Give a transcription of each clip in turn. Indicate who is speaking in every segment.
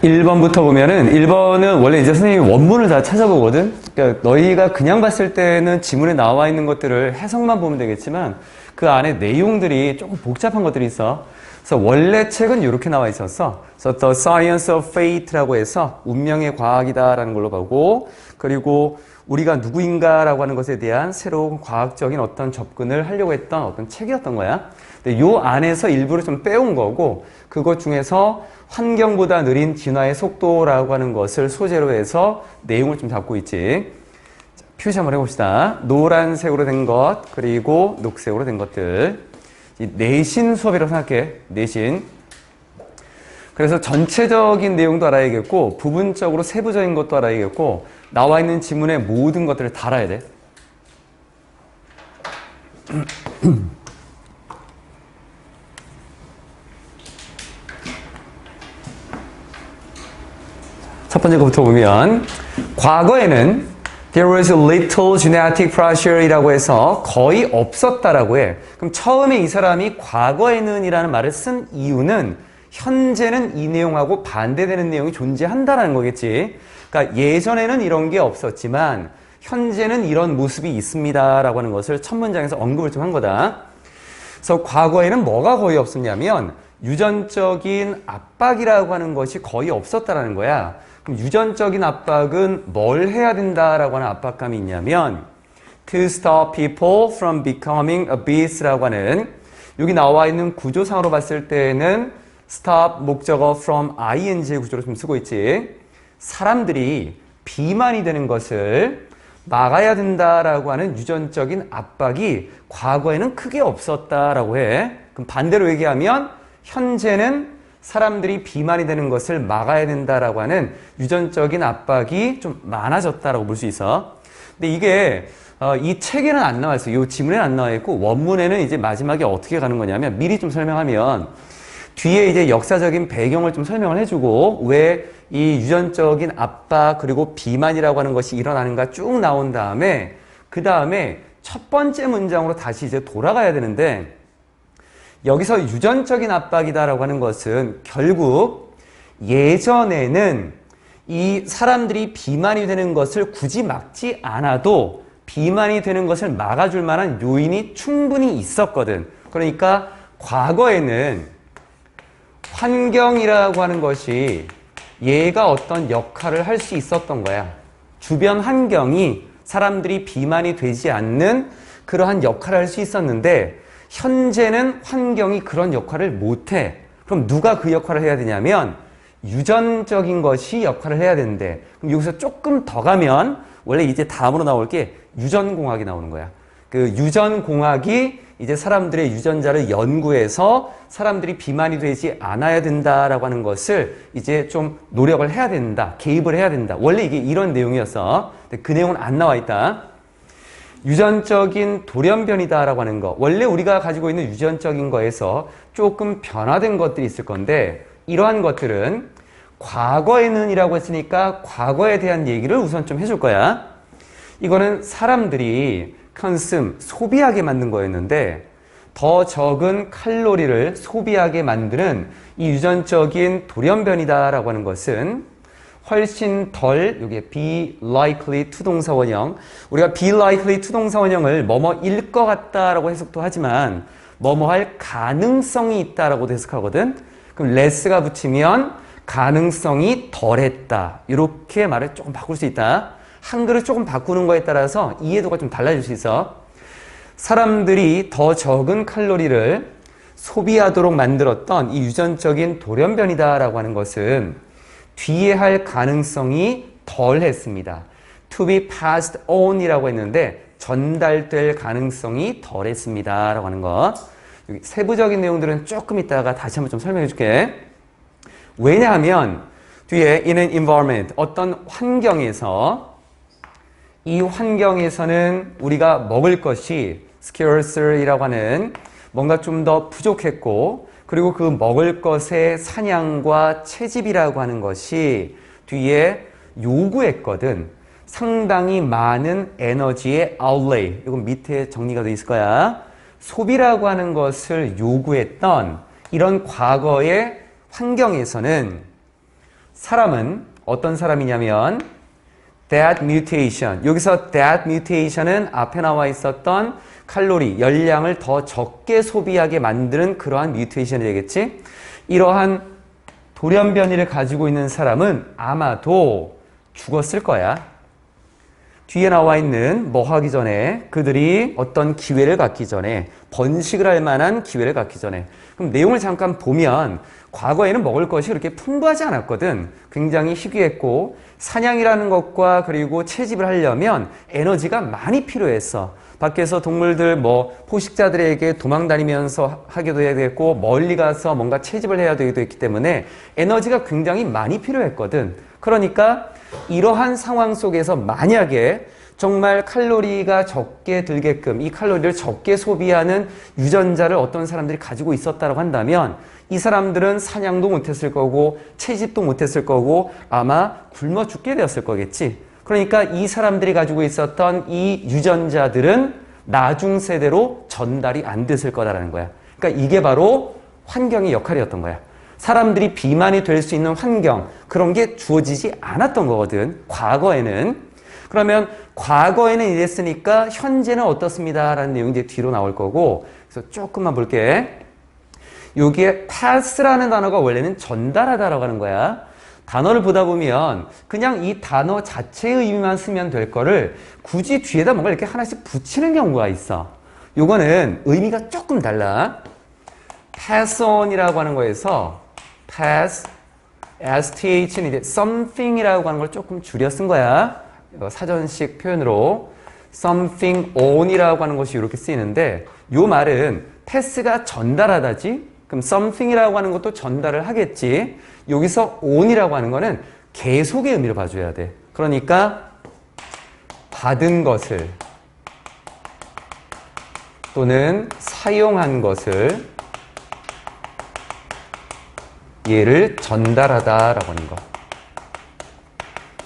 Speaker 1: 1번부터 보면은 1번은 원래 이제 선생님이 원문을 다 찾아보거든. 그러니까 너희가 그냥 봤을 때는 지문에 나와 있는 것들을 해석만 보면 되겠지만 그 안에 내용들이 조금 복잡한 것들이 있어. 그래서 원래 책은 이렇게 나와 있었어. 그래서 The Science of Fate라고 해서 운명의 과학이다라는 걸로 보고, 그리고 우리가 누구인가라고 하는 것에 대한 새로운 과학적인 어떤 접근을 하려고 했던 어떤 책이었던 거야. 근데 요 안에서 일부를 좀 빼온 거고, 그것 중에서 환경보다 느린 진화의 속도라고 하는 것을 소재로 해서 내용을 좀 잡고 있지. 자, 표시 한번 해봅시다. 노란색으로 된 것, 그리고 녹색으로 된 것들. 이 내신 수업이라고 생각해. 내신. 그래서 전체적인 내용도 알아야겠고, 부분적으로 세부적인 것도 알아야겠고, 나와 있는 지문의 모든 것들을 다 알아야 돼. 첫 번째 것부터 보면, 과거에는 there was a little genetic pressure 이라고 해서 거의 없었다라고 해. 그럼 처음에 이 사람이 과거에는 이라는 말을 쓴 이유는 현재는 이 내용하고 반대되는 내용이 존재한다라는 거겠지. 그러니까 예전에는 이런 게 없었지만 현재는 이런 모습이 있습니다라고 하는 것을 첫 문장에서 언급을 좀 한 거다. 그래서 과거에는 뭐가 거의 없었냐면 유전적인 압박이라고 하는 것이 거의 없었다라는 거야. 그럼 유전적인 압박은 뭘 해야 된다라고 하는 압박감이 있냐면 to stop people from becoming obes라고 하는, 여기 나와 있는 구조상으로 봤을 때는 stop 목적어 from ing의 구조로 좀 쓰고 있지. 사람들이 비만이 되는 것을 막아야 된다라고 하는 유전적인 압박이 과거에는 크게 없었다라고 해. 그럼 반대로 얘기하면 현재는 사람들이 비만이 되는 것을 막아야 된다라고 하는 유전적인 압박이 좀 많아졌다라고 볼 수 있어. 근데 이게 이 책에는 안 나와 있어. 이 지문에는 안 나와 있고 원문에는 이제 마지막에 어떻게 가는 거냐면 미리 좀 설명하면 뒤에 이제 역사적인 배경을 좀 설명을 해주고 왜 이 유전적인 압박 그리고 비만이라고 하는 것이 일어나는가 쭉 나온 다음에 그 다음에 첫 번째 문장으로 다시 이제 돌아가야 되는데 여기서 유전적인 압박이다라고 하는 것은 결국 예전에는 이 사람들이 비만이 되는 것을 굳이 막지 않아도 비만이 되는 것을 막아줄 만한 요인이 충분히 있었거든. 그러니까 과거에는 환경이라고 하는 것이 얘가 어떤 역할을 할 수 있었던 거야. 주변 환경이 사람들이 비만이 되지 않는 그러한 역할을 할 수 있었는데 현재는 환경이 그런 역할을 못해. 그럼 누가 그 역할을 해야 되냐면 유전적인 것이 역할을 해야 되는데 그럼 여기서 조금 더 가면 원래 이제 다음으로 나올 게 유전공학이 나오는 거야. 그 유전공학이 이제 사람들의 유전자를 연구해서 사람들이 비만이 되지 않아야 된다라고 하는 것을 이제 좀 노력을 해야 된다. 개입을 해야 된다. 원래 이게 이런 내용이었어. 근데 그 내용은 안 나와 있다. 유전적인 돌연변이다라고 하는 거. 원래 우리가 가지고 있는 유전적인 거에서 조금 변화된 것들이 있을 건데 이러한 것들은 과거에는 이라고 했으니까 과거에 대한 얘기를 우선 좀 해줄 거야. 이거는 사람들이 소비하게 만든 거였는데 더 적은 칼로리를 소비하게 만드는 이 유전적인 돌연변이다라고 하는 것은 훨씬 덜, 이게 be likely to 동사 원형. 우리가 be likely to 동사 원형을 뭐뭐일 것 같다라고 해석도 하지만 뭐뭐 할 가능성이 있다라고 해석하거든. 그럼 less가 붙이면 가능성이 덜했다. 이렇게 말을 조금 바꿀 수 있다. 한글을 조금 바꾸는 거에 따라서 이해도가 좀 달라질 수 있어. 사람들이 더 적은 칼로리를 소비하도록 만들었던 이 유전적인 돌연변이다라고 하는 것은 뒤에 할 가능성이 덜 했습니다. to be passed on 이라고 했는데 전달될 가능성이 덜 했습니다 라고 하는 것. 여기 세부적인 내용들은 조금 이따가 다시 한번 좀 설명해 줄게. 왜냐하면 뒤에 in an environment 어떤 환경에서 이 환경에서는 우리가 먹을 것이 scarce이라고 하는 뭔가 좀 더 부족했고 그리고 그 먹을 것의 사냥과 채집이라고 하는 것이 뒤에 요구했거든. 상당히 많은 에너지의 outlay. 이건 밑에 정리가 돼 있을 거야. 소비라고 하는 것을 요구했던 이런 과거의 환경에서는 사람은 어떤 사람이냐면 that mutation. 여기서 that mutation은 앞에 나와 있었던 칼로리, 열량을 더 적게 소비하게 만드는 그러한 뮤테이션이 되겠지? 이러한 돌연변이를 가지고 있는 사람은 아마도 죽었을 거야. 뒤에 나와 있는 뭐 하기 전에 그들이 어떤 기회를 갖기 전에 번식을 할 만한 기회를 갖기 전에 그럼 내용을 잠깐 보면 과거에는 먹을 것이 그렇게 풍부하지 않았거든. 굉장히 희귀했고 사냥이라는 것과 그리고 채집을 하려면 에너지가 많이 필요했어. 밖에서 동물들 뭐 포식자들에게 도망다니면서 하기도 해야 되겠고 멀리 가서 뭔가 채집을 해야 되기도 했기 때문에 에너지가 굉장히 많이 필요했거든. 그러니까 이러한 상황 속에서 만약에 정말 칼로리가 적게 들게끔 이 칼로리를 적게 소비하는 유전자를 어떤 사람들이 가지고 있었다고 한다면 이 사람들은 사냥도 못했을 거고 채집도 못했을 거고 아마 굶어 죽게 되었을 거겠지. 그러니까 이 사람들이 가지고 있었던 이 유전자들은 나중 세대로 전달이 안 됐을 거다라는 거야. 그러니까 이게 바로 환경의 역할이었던 거야. 사람들이 비만이 될 수 있는 환경, 그런 게 주어지지 않았던 거거든. 과거에는. 그러면 과거에는 이랬으니까 현재는 어떻습니다? 라는 내용이 이제 뒤로 나올 거고, 그래서 조금만 볼게. 여기에 pass라는 단어가 원래는 전달하다라고 하는 거야. 단어를 보다 보면 그냥 이 단어 자체의 의미만 쓰면 될 거를 굳이 뒤에다 뭔가 이렇게 하나씩 붙이는 경우가 있어. 요거는 의미가 조금 달라. pass on이라고 하는 거에서 pass, STH는 이제 something이라고 하는 걸 조금 줄여 쓴 거야. 사전식 표현으로 something on이라고 하는 것이 이렇게 쓰이는데 요 말은 pass가 전달하다지. 그럼 something이라고 하는 것도 전달을 하겠지. 여기서 on이라고 하는 거는 계속의 의미를 봐줘야 돼. 그러니까 받은 것을 또는 사용한 것을 얘를 전달하다라고 하는 거.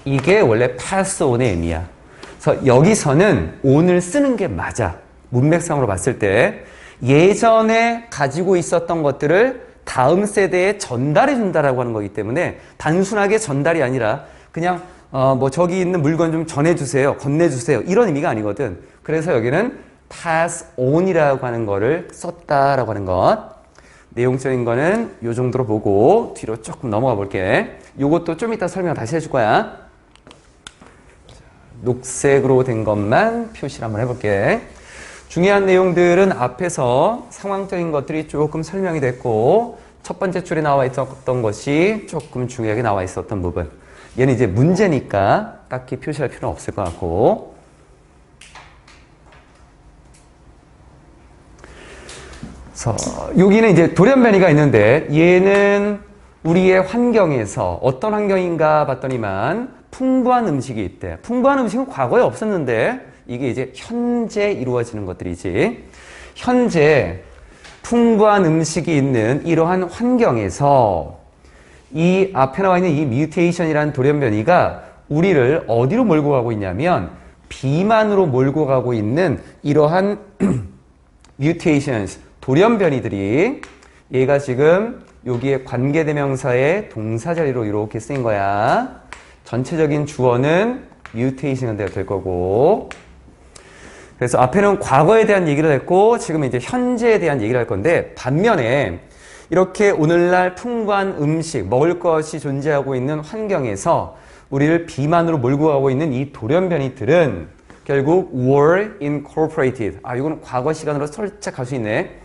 Speaker 1: 이게 원래 pass on의 의미야. 그래서 여기서는 on을 쓰는 게 맞아. 문맥상으로 봤을 때 예전에 가지고 있었던 것들을 다음 세대에 전달해 준다라고 하는 거기 때문에 단순하게 전달이 아니라 그냥 뭐 저기 있는 물건 좀 전해주세요, 건네주세요 이런 의미가 아니거든. 그래서 여기는 pass on이라고 하는 거를 썼다라고 하는 것. 내용적인 거는 요 정도로 보고 뒤로 조금 넘어가 볼게. 요것도 좀 이따 설명 다시 해줄 거야. 녹색으로 된 것만 표시를 한번 해볼게. 중요한 내용들은 앞에서 상황적인 것들이 조금 설명이 됐고 첫 번째 줄에 나와 있었던 것이 조금 중요하게 나와 있었던 부분. 얘는 이제 문제니까 딱히 표시할 필요는 없을 것 같고. 그래서 여기는 이제 돌연변이가 있는데 얘는 우리의 환경에서 어떤 환경인가 봤더니만 풍부한 음식이 있대. 풍부한 음식은 과거에 없었는데 이게 이제 현재 이루어지는 것들이지. 현재 풍부한 음식이 있는 이러한 환경에서 이 앞에 나와 있는 이 뮤테이션이라는 돌연변이가 우리를 어디로 몰고 가고 있냐면 비만으로 몰고 가고 있는 이러한 mutations, 돌연변이들이 얘가 지금 여기에 관계대명사의 동사 자리로 이렇게 쓰인 거야. 전체적인 주어는 mutation이 될 거고 그래서 앞에는 과거에 대한 얘기를 했고 지금 이제 현재에 대한 얘기를 할 건데 반면에 이렇게 오늘날 풍부한 음식, 먹을 것이 존재하고 있는 환경에서 우리를 비만으로 몰고 가고 있는 이 돌연변이들은 결국 were incorporated. 이거는 과거 시간으로 살짝 갈 수 있네.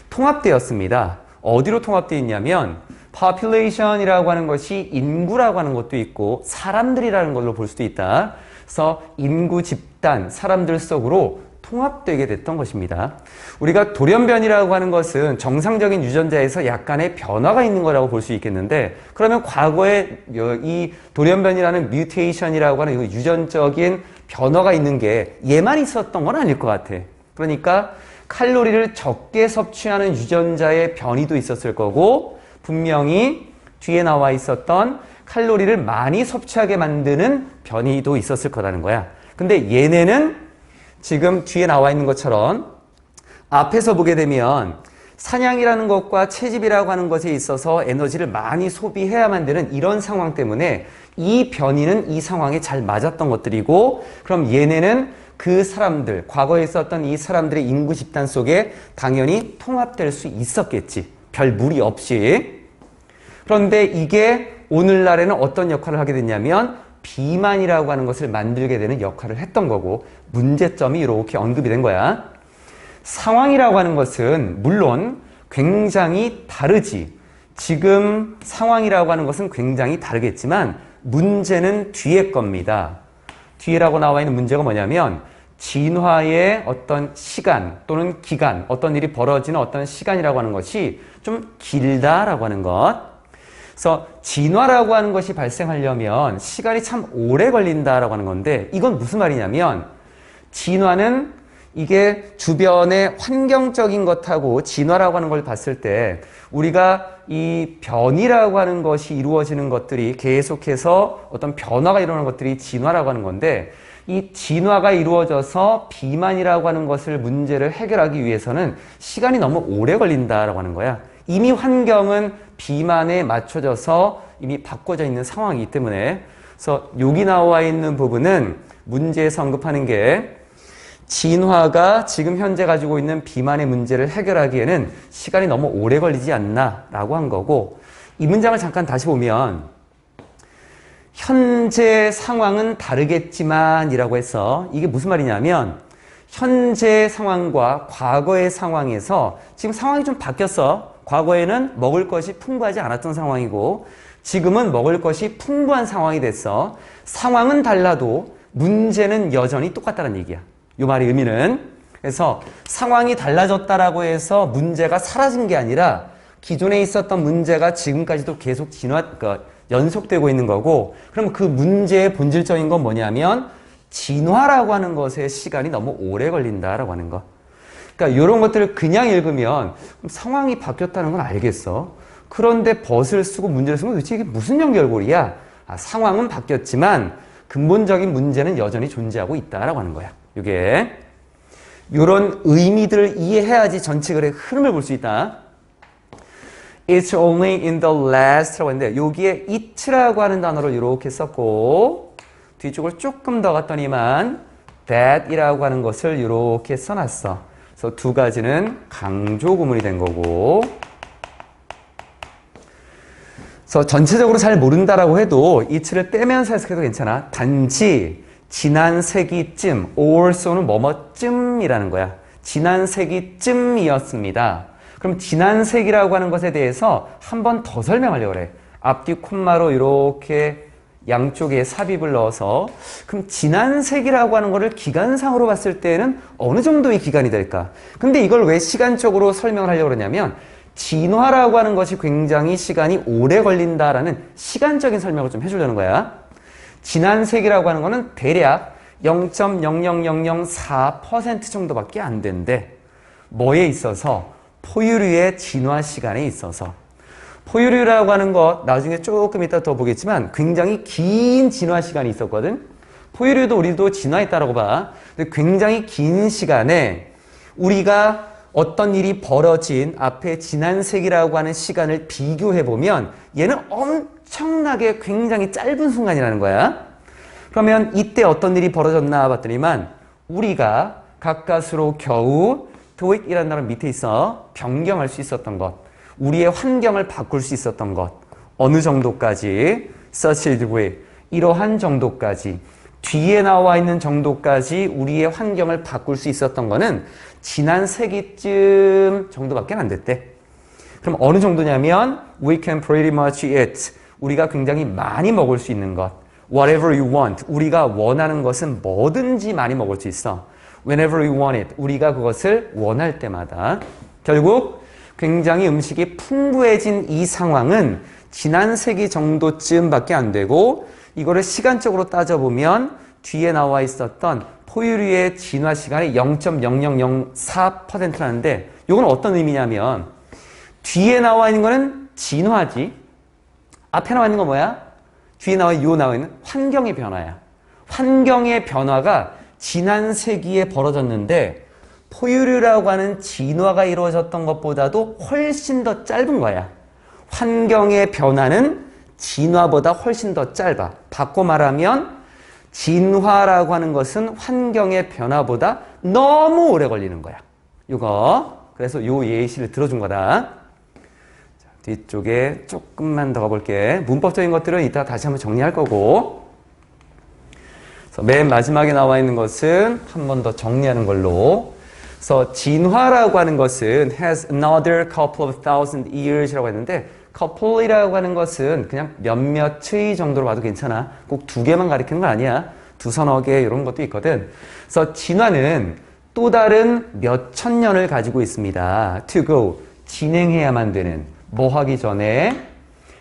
Speaker 1: 통합되었습니다. 어디로 통합되어 있냐면 population이라고 하는 것이 인구라고 하는 것도 있고 사람들이라는 걸로 볼 수도 있다. 그래서 인구 집단, 사람들 속으로 통합되게 됐던 것입니다. 우리가 돌연변이라고 하는 것은 정상적인 유전자에서 약간의 변화가 있는 거라고 볼 수 있겠는데 그러면 과거에 이 돌연변이라는 뮤테이션이라고 하는 유전적인 변화가 있는 게 얘만 있었던 건 아닐 것 같아. 그러니까 칼로리를 적게 섭취하는 유전자의 변이도 있었을 거고 분명히 뒤에 나와 있었던 칼로리를 많이 섭취하게 만드는 변이도 있었을 거라는 거야. 근데 얘네는 지금 뒤에 나와 있는 것처럼 앞에서 보게 되면 사냥이라는 것과 채집이라고 하는 것에 있어서 에너지를 많이 소비해야만 되는 이런 상황 때문에 이 변이는 이 상황에 잘 맞았던 것들이고, 그럼 얘네는 그 사람들, 과거에 있었던 이 사람들의 인구 집단 속에 당연히 통합될 수 있었겠지. 별 무리 없이. 그런데 이게 오늘날에는 어떤 역할을 하게 됐냐면 비만이라고 하는 것을 만들게 되는 역할을 했던 거고, 문제점이 이렇게 언급이 된 거야. 상황이라고 하는 것은 물론 굉장히 다르지. 지금 상황이라고 하는 것은 굉장히 다르겠지만 문제는 뒤에 겁니다. 뒤에라고 나와 있는 문제가 뭐냐면 진화의 어떤 시간 또는 기간, 어떤 일이 벌어지는 어떤 시간이라고 하는 것이 좀 길다라고 하는 것. 그래서 진화라고 하는 것이 발생하려면 시간이 참 오래 걸린다라고 하는 건데, 이건 무슨 말이냐면 진화는 이게 주변의 환경적인 것하고 진화라고 하는 걸 봤을 때 우리가 이 변이라고 하는 것이 이루어지는 것들이 계속해서 어떤 변화가 일어나는 것들이 진화라고 하는 건데, 이 진화가 이루어져서 비만이라고 하는 것을 문제를 해결하기 위해서는 시간이 너무 오래 걸린다라고 하는 거야. 이미 환경은 비만에 맞춰져서 이미 바꿔져 있는 상황이기 때문에. 그래서 여기 나와 있는 부분은 문제에서 언급하는 게 진화가 지금 현재 가지고 있는 비만의 문제를 해결하기에는 시간이 너무 오래 걸리지 않나 라고 한 거고, 이 문장을 잠깐 다시 보면 현재 상황은 다르겠지만 이라고 해서 이게 무슨 말이냐면 현재 상황과 과거의 상황에서 지금 상황이 좀 바뀌었어. 과거에는 먹을 것이 풍부하지 않았던 상황이고 지금은 먹을 것이 풍부한 상황이 됐어. 상황은 달라도 문제는 여전히 똑같다는 얘기야. 이 말의 의미는, 그래서 상황이 달라졌다라고 해서 문제가 사라진 게 아니라 기존에 있었던 문제가 지금까지도 계속 연속되고 있는 거고, 그럼 그 문제의 본질적인 건 뭐냐면 진화라고 하는 것에 시간이 너무 오래 걸린다라고 하는 거. 그러니까 이런 것들을 그냥 읽으면 상황이 바뀌었다는 건 알겠어. 그런데 벗을 쓰고 문제를 쓰면 도대체 이게 무슨 연결고리야? 상황은 바뀌었지만 근본적인 문제는 여전히 존재하고 있다라고 하는 거야. 이게 이런 의미들을 이해해야지 전체 글의 흐름을 볼 수 있다. It's only in the last라고 했는데 여기에 it라고 하는 단어를 이렇게 썼고 뒤쪽을 조금 더 갔더니만 that이라고 하는 것을 이렇게 써놨어. 그래서 두 가지는 강조 구문이 된 거고, 그래서 전체적으로 잘 모른다라고 해도 it를 떼면서 해석해도 괜찮아. 단지 지난 세기쯤, or so는 뭐뭐쯤이라는 거야. 지난 세기쯤이었습니다. 그럼 지난 세기라고 하는 것에 대해서 한 번 더 설명하려고 그래. 앞뒤 콤마로 이렇게 양쪽에 삽입을 넣어서, 그럼 지난 세기라고 하는 거를 기간상으로 봤을 때는 어느 정도의 기간이 될까? 근데 이걸 왜 시간적으로 설명을 하려고 그러냐면 진화라고 하는 것이 굉장히 시간이 오래 걸린다라는 시간적인 설명을 좀 해주려는 거야. 지난 세기라고 하는 거는 대략 0.00004% 정도밖에 안 된대. 뭐에 있어서? 포유류의 진화 시간에 있어서. 포유류라고 하는 것 나중에 조금 이따 더 보겠지만 굉장히 긴 진화 시간이 있었거든. 포유류도 우리도 진화했다라고 봐. 근데 굉장히 긴 시간에 우리가 어떤 일이 벌어진 앞에 지난 세기라고 하는 시간을 비교해보면 얘는 엄청나게 굉장히 짧은 순간이라는 거야. 그러면 이때 어떤 일이 벌어졌나 봤더니만 우리가 가까스로 겨우 도익이라는 단어 밑에 있어 변경할 수 있었던 것, 우리의 환경을 바꿀 수 있었던 것, 어느 정도까지, such a degree, 이러한 정도까지, 뒤에 나와 있는 정도까지 우리의 환경을 바꿀 수 있었던 거는 지난 세기쯤 정도밖에 안 됐대. 그럼 어느 정도냐면 we can pretty much eat, 우리가 굉장히 많이 먹을 수 있는 것, whatever you want, 우리가 원하는 것은 뭐든지 많이 먹을 수 있어. whenever you want it, 우리가 그것을 원할 때마다. 결국 굉장히 음식이 풍부해진 이 상황은 지난 세기 정도쯤밖에 안 되고, 이거를 시간적으로 따져보면 뒤에 나와 있었던 포유류의 진화 시간이 0.0004%라는데 이건 어떤 의미냐면 뒤에 나와 있는 거는 진화지, 앞에 나와 있는 건 뭐야? 뒤에 나와 있는 환경의 변화야. 환경의 변화가 지난 세기에 벌어졌는데 포유류라고 하는 진화가 이루어졌던 것보다도 훨씬 더 짧은 거야. 환경의 변화는 진화보다 훨씬 더 짧아. 바꿔 말하면 진화라고 하는 것은 환경의 변화보다 너무 오래 걸리는 거야. 이거. 그래서 요 예시를 들어준 거다. 자, 뒤쪽에 조금만 더 가볼게. 문법적인 것들은 이따 다시 한번 정리할 거고. 그래서 맨 마지막에 나와 있는 것은 한 번 더 정리하는 걸로. 그래서 진화라고 하는 것은 has another couple of thousand years이라고 했는데 couple이라고 하는 것은 그냥 몇몇의 정도로 봐도 괜찮아. 꼭 두 개만 가리키는 건 아니야. 두서너 개 이런 것도 있거든. 그래서 진화는 또 다른 몇 천 년을 가지고 있습니다. to go, 진행해야만 되는. 뭐 하기 전에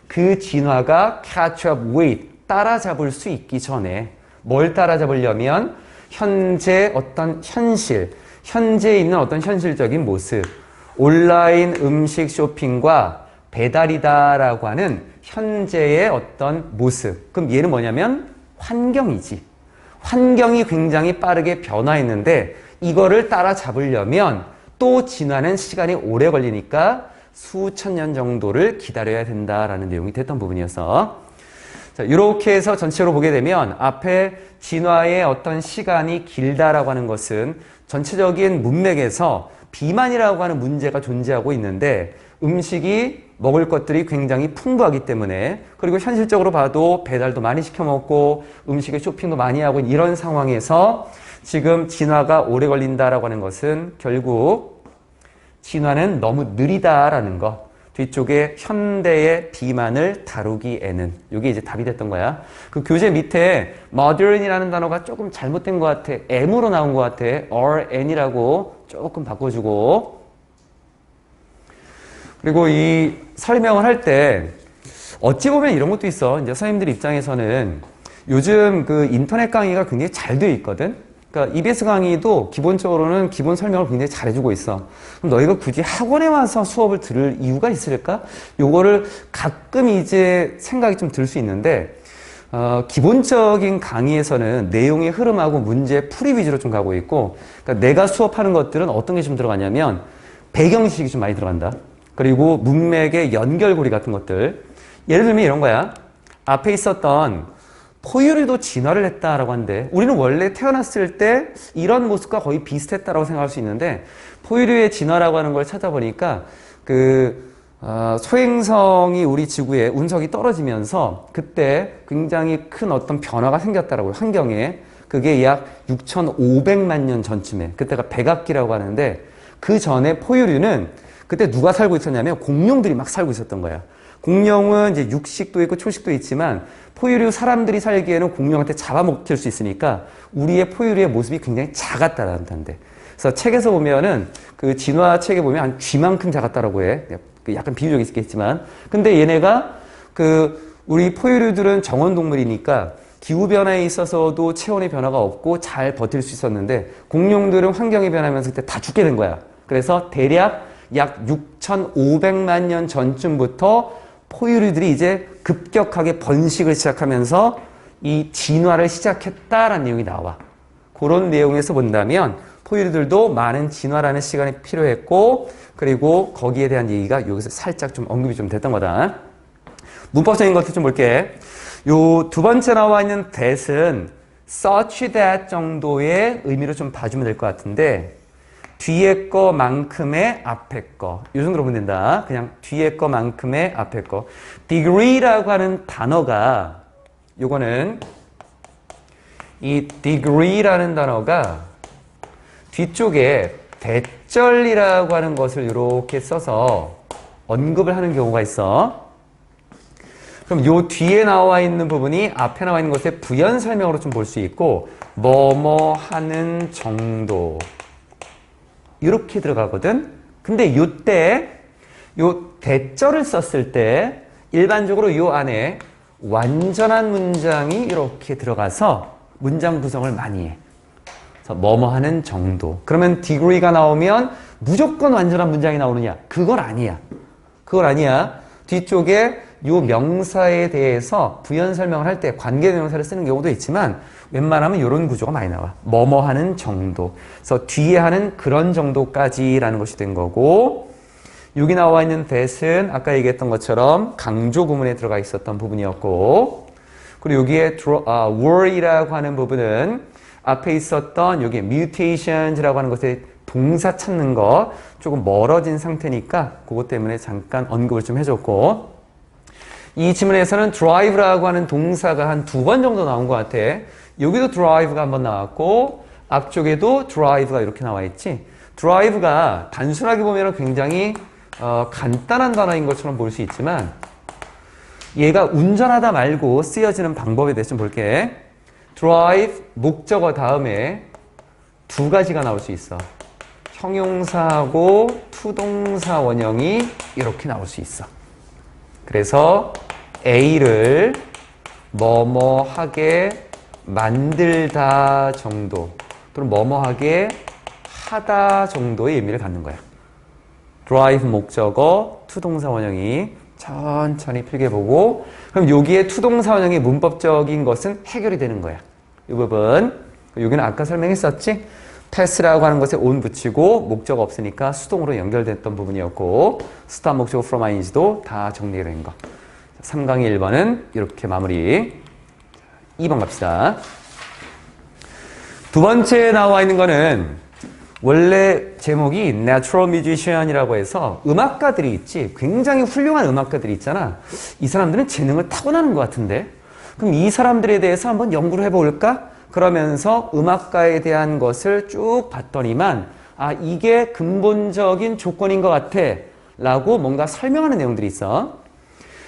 Speaker 1: 그 진화가 catch up with, 따라잡을 수 있기 전에. 뭘 따라잡으려면 현재 어떤 현실, 현재에 있는 어떤 현실적인 모습, 온라인 음식 쇼핑과 배달이다라고 하는 현재의 어떤 모습. 그럼 얘는 뭐냐면 환경이지. 환경이 굉장히 빠르게 변화했는데 이거를 따라잡으려면 또 진화는 시간이 오래 걸리니까 수천 년 정도를 기다려야 된다라는 내용이 됐던 부분이어서 자, 이렇게 해서 전체로 보게 되면 앞에 진화의 어떤 시간이 길다라고 하는 것은 전체적인 문맥에서 비만이라고 하는 문제가 존재하고 있는데 음식이 먹을 것들이 굉장히 풍부하기 때문에 그리고 현실적으로 봐도 배달도 많이 시켜 먹고 음식에 쇼핑도 많이 하고 이런 상황에서 지금 진화가 오래 걸린다라고 하는 것은 결국 진화는 너무 느리다라는 거. 뒤쪽에 현대의 비만을 다루기에는 이게 이제 답이 됐던 거야. 그 교재 밑에 modern이라는 단어가 조금 잘못된 것 같아. M으로 나온 것 같아. RN이라고 조금 바꿔주고 그리고 이 설명을 할 때 어찌 보면 이런 것도 있어. 이제 선생님들 입장에서는 요즘 그 인터넷 강의가 굉장히 잘 되어 있거든. 그러니까 EBS 강의도 기본적으로는 기본 설명을 굉장히 잘해주고 있어. 그럼 너희가 굳이 학원에 와서 수업을 들을 이유가 있을까? 요거를 가끔 이제 생각이 좀 들 수 있는데 기본적인 강의에서는 내용의 흐름하고 문제 풀이 위주로 좀 가고 있고 그러니까 내가 수업하는 것들은 어떤 게 좀 들어가냐면 배경지식이 좀 많이 들어간다. 그리고 문맥의 연결고리 같은 것들. 예를 들면 이런 거야. 앞에 있었던 포유류도 진화를 했다라고 하는데 우리는 원래 태어났을 때 이런 모습과 거의 비슷했다라고 생각할 수 있는데 포유류의 진화라고 하는 걸 찾아보니까 소행성이 우리 지구에 운석이 떨어지면서 그때 굉장히 큰 어떤 변화가 생겼다라고요. 환경에. 그게 약 6,500만 년 전쯤에 그때가 백악기라고 하는데 그 전에 포유류는 그때 누가 살고 있었냐면 공룡들이 막 살고 있었던 거야. 공룡은 이제 육식도 있고 초식도 있지만 포유류 사람들이 살기에는 공룡한테 잡아먹힐 수 있으니까 우리의 포유류의 모습이 굉장히 작았다라는데. 그래서 책에서 보면은 그 진화 책에 보면 한 쥐만큼 작았다라고 해. 약간 비유적이 있겠지만. 근데 얘네가 우리 포유류들은 정원동물이니까 기후변화에 있어서도 체온의 변화가 없고 잘 버틸 수 있었는데 공룡들은 환경이 변하면서 그때 다 죽게 된 거야. 그래서 대략 약 6,500만 년 전쯤부터 포유류들이 이제 급격하게 번식을 시작하면서 이 진화를 시작했다라는 내용이 나와. 그런 내용에서 본다면 포유류들도 많은 진화라는 시간이 필요했고 그리고 거기에 대한 얘기가 여기서 살짝 좀 언급이 좀 됐던 거다. 문법적인 것도 좀 볼게. 요 두 번째 나와 있는 that은 such that 정도의 의미로 좀 봐주면 될 것 같은데 뒤에 거만큼의 앞에 거. 이 정도로 보면 된다. 그냥 뒤에 거만큼의 앞에 거. degree라고 하는 단어가 요거는 이 degree라는 단어가 뒤쪽에 대절이라고 하는 것을 이렇게 써서 언급을 하는 경우가 있어. 그럼 요 뒤에 나와 있는 부분이 앞에 나와 있는 것의 부연 설명으로 좀 볼 수 있고 뭐뭐 하는 정도 이렇게 들어가거든. 근데 요때 요 대절을 썼을 때 일반적으로 요 안에 완전한 문장이 이렇게 들어가서 문장 구성을 많이 해. 그래서 뭐뭐 하는 정도. 그러면 degree가 나오면 무조건 완전한 문장이 나오느냐? 그건 아니야. 그건 아니야. 뒤쪽에 요 명사에 대해서 부연 설명을 할 때 관계대명사를 쓰는 경우도 있지만 웬만하면 이런 구조가 많이 나와. 뭐뭐 하는 정도. 그래서 뒤에 하는 그런 정도까지라는 것이 된 거고, 여기 나와 있는 that은 아까 얘기했던 것처럼 강조 구문에 들어가 있었던 부분이었고, 그리고 여기에 were이라고 하는 부분은 앞에 있었던 여기 mutations라고 하는 것에 동사 찾는 거 조금 멀어진 상태니까 그것 때문에 잠깐 언급을 좀 해줬고, 이 지문에서는 drive라고 하는 동사가 한 2번 정도 나온 것 같아. 여기도 drive가 한번 나왔고 앞쪽에도 drive가 이렇게 나와 있지. drive가 단순하게 보면 굉장히 간단한 단어인 것처럼 볼 수 있지만 얘가 운전하다 말고 쓰여지는 방법에 대해서 좀 볼게. drive 목적어 다음에 2가지가 나올 수 있어. 형용사하고 투동사 원형이 이렇게 나올 수 있어. 그래서 A를 뭐뭐 하게 만들다 정도 또는 뭐뭐 하게 하다 정도의 의미를 갖는 거야. drive 목적어, 투동사 원형이 천천히 필기해보고, 그럼 여기에 투동사 원형의 문법적인 것은 해결이 되는 거야. 이 부분. 여기는 아까 설명했었지? pass라고 하는 것에 on 붙이고 목적어 없으니까 수동으로 연결됐던 부분이었고, start 목적어 from ing도 다 정리된 거. 3강의 1번은 이렇게 마무리. 2번 갑시다. 두 번째 나와 있는 거는 원래 제목이 Natural Musician이라고 해서 음악가들이 있지. 굉장히 훌륭한 음악가들이 있잖아. 이 사람들은 재능을 타고나는 것 같은데. 그럼 이 사람들에 대해서 한번 연구를 해볼까? 그러면서 음악가에 대한 것을 쭉 봤더니만 이게 근본적인 조건인 것 같아 라고 뭔가 설명하는 내용들이 있어.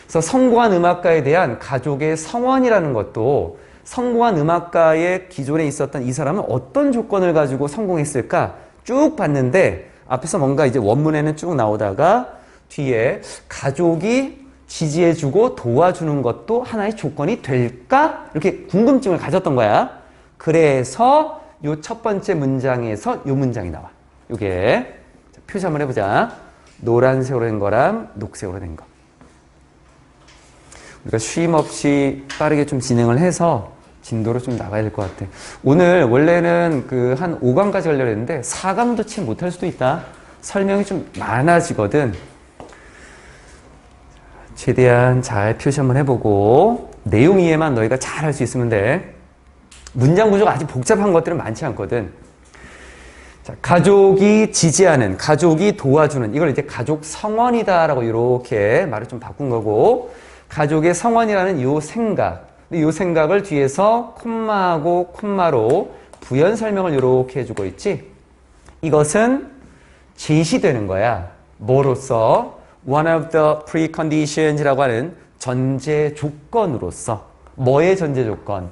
Speaker 1: 그래서 성공한 음악가에 대한 가족의 성원이라는 것도 성공한 음악가의 기존에 있었던 이 사람은 어떤 조건을 가지고 성공했을까 쭉 봤는데, 앞에서 뭔가 이제 원문에는 쭉 나오다가 뒤에 가족이 지지해주고 도와주는 것도 하나의 조건이 될까? 이렇게 궁금증을 가졌던 거야. 그래서 요 첫 번째 문장에서 요 문장이 나와. 요게 표시 한번 해보자. 노란색으로 된 거랑 녹색으로 된 거. 우리가 쉼 없이 빠르게 좀 진행을 해서 진도로 좀 나가야 될 것 같아. 오늘 원래는 한 5강까지 하려고 했는데 4강도 채 못할 수도 있다. 설명이 좀 많아지거든. 최대한 잘 표시 한번 해보고 내용 이해만 너희가 잘 할 수 있으면 돼. 문장 구조가 아주 복잡한 것들은 많지 않거든. 자, 가족이 지지하는, 가족이 도와주는, 이걸 이제 가족 성원이다라고 이렇게 말을 좀 바꾼 거고, 가족의 성원이라는 요 생각, 이 생각을 뒤에서 콤마하고 콤마로 부연 설명을 이렇게 해주고 있지. 이것은 제시되는 거야. 뭐로써? One of the preconditions이라고 하는 전제 조건으로서. 뭐의 전제 조건?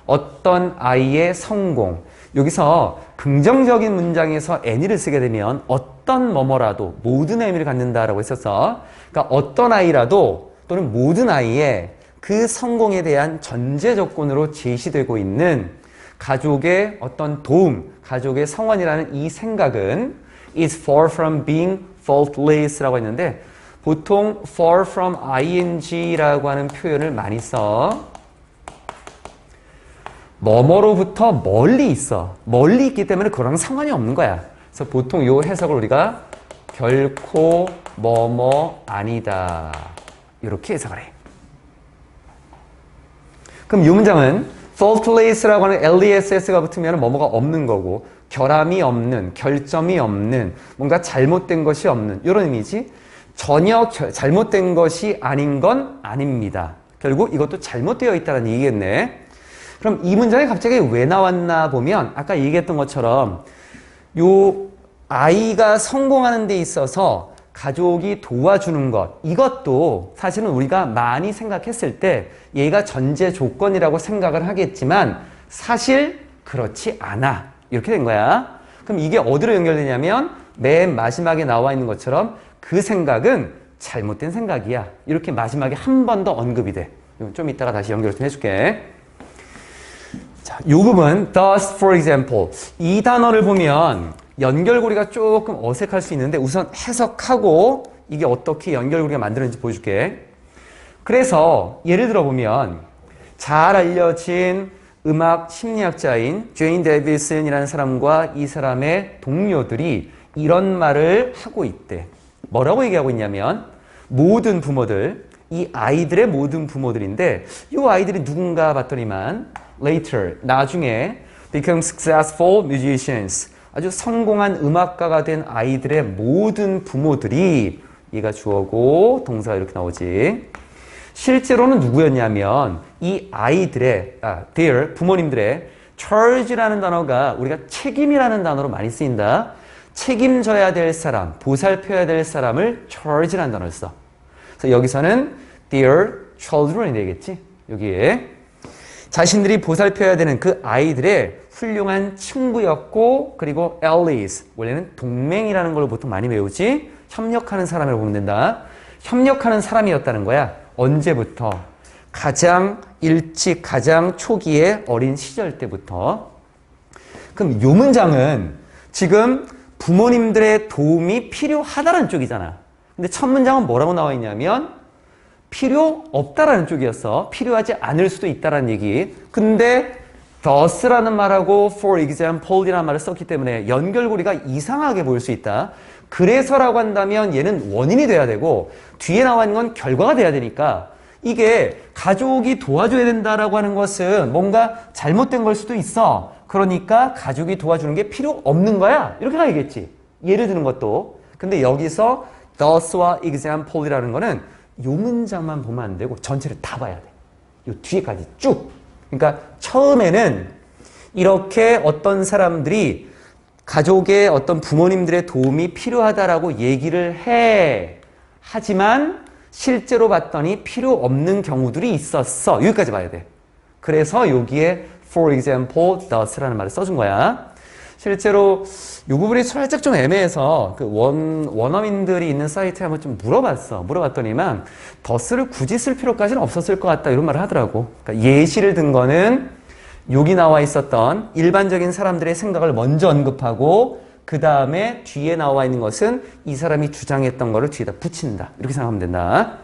Speaker 1: 어떤 아이의 성공. 여기서 긍정적인 문장에서 any를 쓰게 되면 어떤 뭐뭐라도 모든 의미를 갖는다라고 했었어. 그러니까 어떤 아이라도 또는 모든 아이의 그 성공에 대한 전제 조건으로 제시되고 있는 가족의 어떤 도움, 가족의 성원이라는 이 생각은 is far from being faultless라고 했는데, 보통 far from ing라고 하는 표현을 많이 써. 뭐뭐로부터 멀리 있어. 멀리 있기 때문에 그거랑 상관이 없는 거야. 그래서 보통 이 해석을 우리가 결코 뭐뭐 아니다 이렇게 해석을 해. 그럼 이 문장은 faultless라고 하는 less가 붙으면 뭐뭐가 없는 거고, 결함이 없는, 결점이 없는, 뭔가 잘못된 것이 없는 이런 의미지. 전혀 잘못된 것이 아닌 건 아닙니다. 결국 이것도 잘못되어 있다는 얘기겠네. 그럼 이 문장이 갑자기 왜 나왔나 보면 아까 얘기했던 것처럼 요 아이가 성공하는 데 있어서 가족이 도와주는 것, 이것도 사실은 우리가 많이 생각했을 때 얘가 전제 조건이라고 생각을 하겠지만 사실 그렇지 않아. 이렇게 된 거야. 그럼 이게 어디로 연결되냐면 맨 마지막에 나와 있는 것처럼 그 생각은 잘못된 생각이야. 이렇게 마지막에 한 번 더 언급이 돼. 좀 이따가 다시 연결 좀 해줄게. 자, 이 부분, thus, for example. 이 단어를 보면 연결고리가 조금 어색할 수 있는데 우선 해석하고 이게 어떻게 연결고리가 만들어지는지 보여줄게. 그래서 예를 들어 보면 잘 알려진 음악 심리학자인 제인 데이비슨이라는 사람과 이 사람의 동료들이 이런 말을 하고 있대. 뭐라고 얘기하고 있냐면 모든 부모들, 이 아이들의 모든 부모들인데 이 아이들이 누군가 봤더니만 later, 나중에 become successful musicians, 아주 성공한 음악가가 된 아이들의 모든 부모들이, 얘가 주어고 동사가 이렇게 나오지. 실제로는 누구였냐면 이 아이들의, their, 부모님들의 charge라는 단어가 우리가 책임이라는 단어로 많이 쓰인다. 책임져야 될 사람, 보살펴야 될 사람을 charge라는 단어를 써. 그래서 여기서는 their children이 되겠지. 여기에 자신들이 보살펴야 되는 그 아이들의 훌륭한 친구였고, 그리고 allies, 원래는 동맹이라는 걸 보통 많이 외우지. 협력하는 사람을 보면 된다. 협력하는 사람이었다는 거야. 언제부터? 가장 일찍, 가장 초기의 어린 시절 때부터. 그럼 요 문장은 지금 부모님들의 도움이 필요하다는 쪽이잖아. 근데 첫 문장은 뭐라고 나와 있냐면 필요 없다라는 쪽이었어. 필요하지 않을 수도 있다라는 얘기. 근데 thus라는 말하고 for example이라는 말을 썼기 때문에 연결고리가 이상하게 보일 수 있다. 그래서라고 한다면 얘는 원인이 돼야 되고 뒤에 나와 있는 건 결과가 돼야 되니까 이게 가족이 도와줘야 된다라고 하는 것은 뭔가 잘못된 걸 수도 있어. 그러니까 가족이 도와주는 게 필요 없는 거야. 이렇게 가야겠지. 예를 드는 것도. 근데 여기서 thus와 example이라는 거는 요 문장만 보면 안 되고 전체를 다 봐야 돼. 요 뒤에까지 쭉. 그러니까 처음에는 이렇게 어떤 사람들이 가족의 어떤 부모님들의 도움이 필요하다라고 얘기를 해. 하지만 실제로 봤더니 필요 없는 경우들이 있었어. 여기까지 봐야 돼. 그래서 여기에 for example, thus라는 말을 써준 거야. 실제로 이 부분이 살짝 좀 애매해서 그 원어민들이 있는 사이트에 한번 좀 물어봤어. 물어봤더니만 thus를 굳이 쓸 필요까지는 없었을 것 같다. 이런 말을 하더라고. 그러니까 예시를 든 거는 여기 나와 있었던 일반적인 사람들의 생각을 먼저 언급하고 그 다음에 뒤에 나와 있는 것은 이 사람이 주장했던 거를 뒤에다 붙인다. 이렇게 생각하면 된다.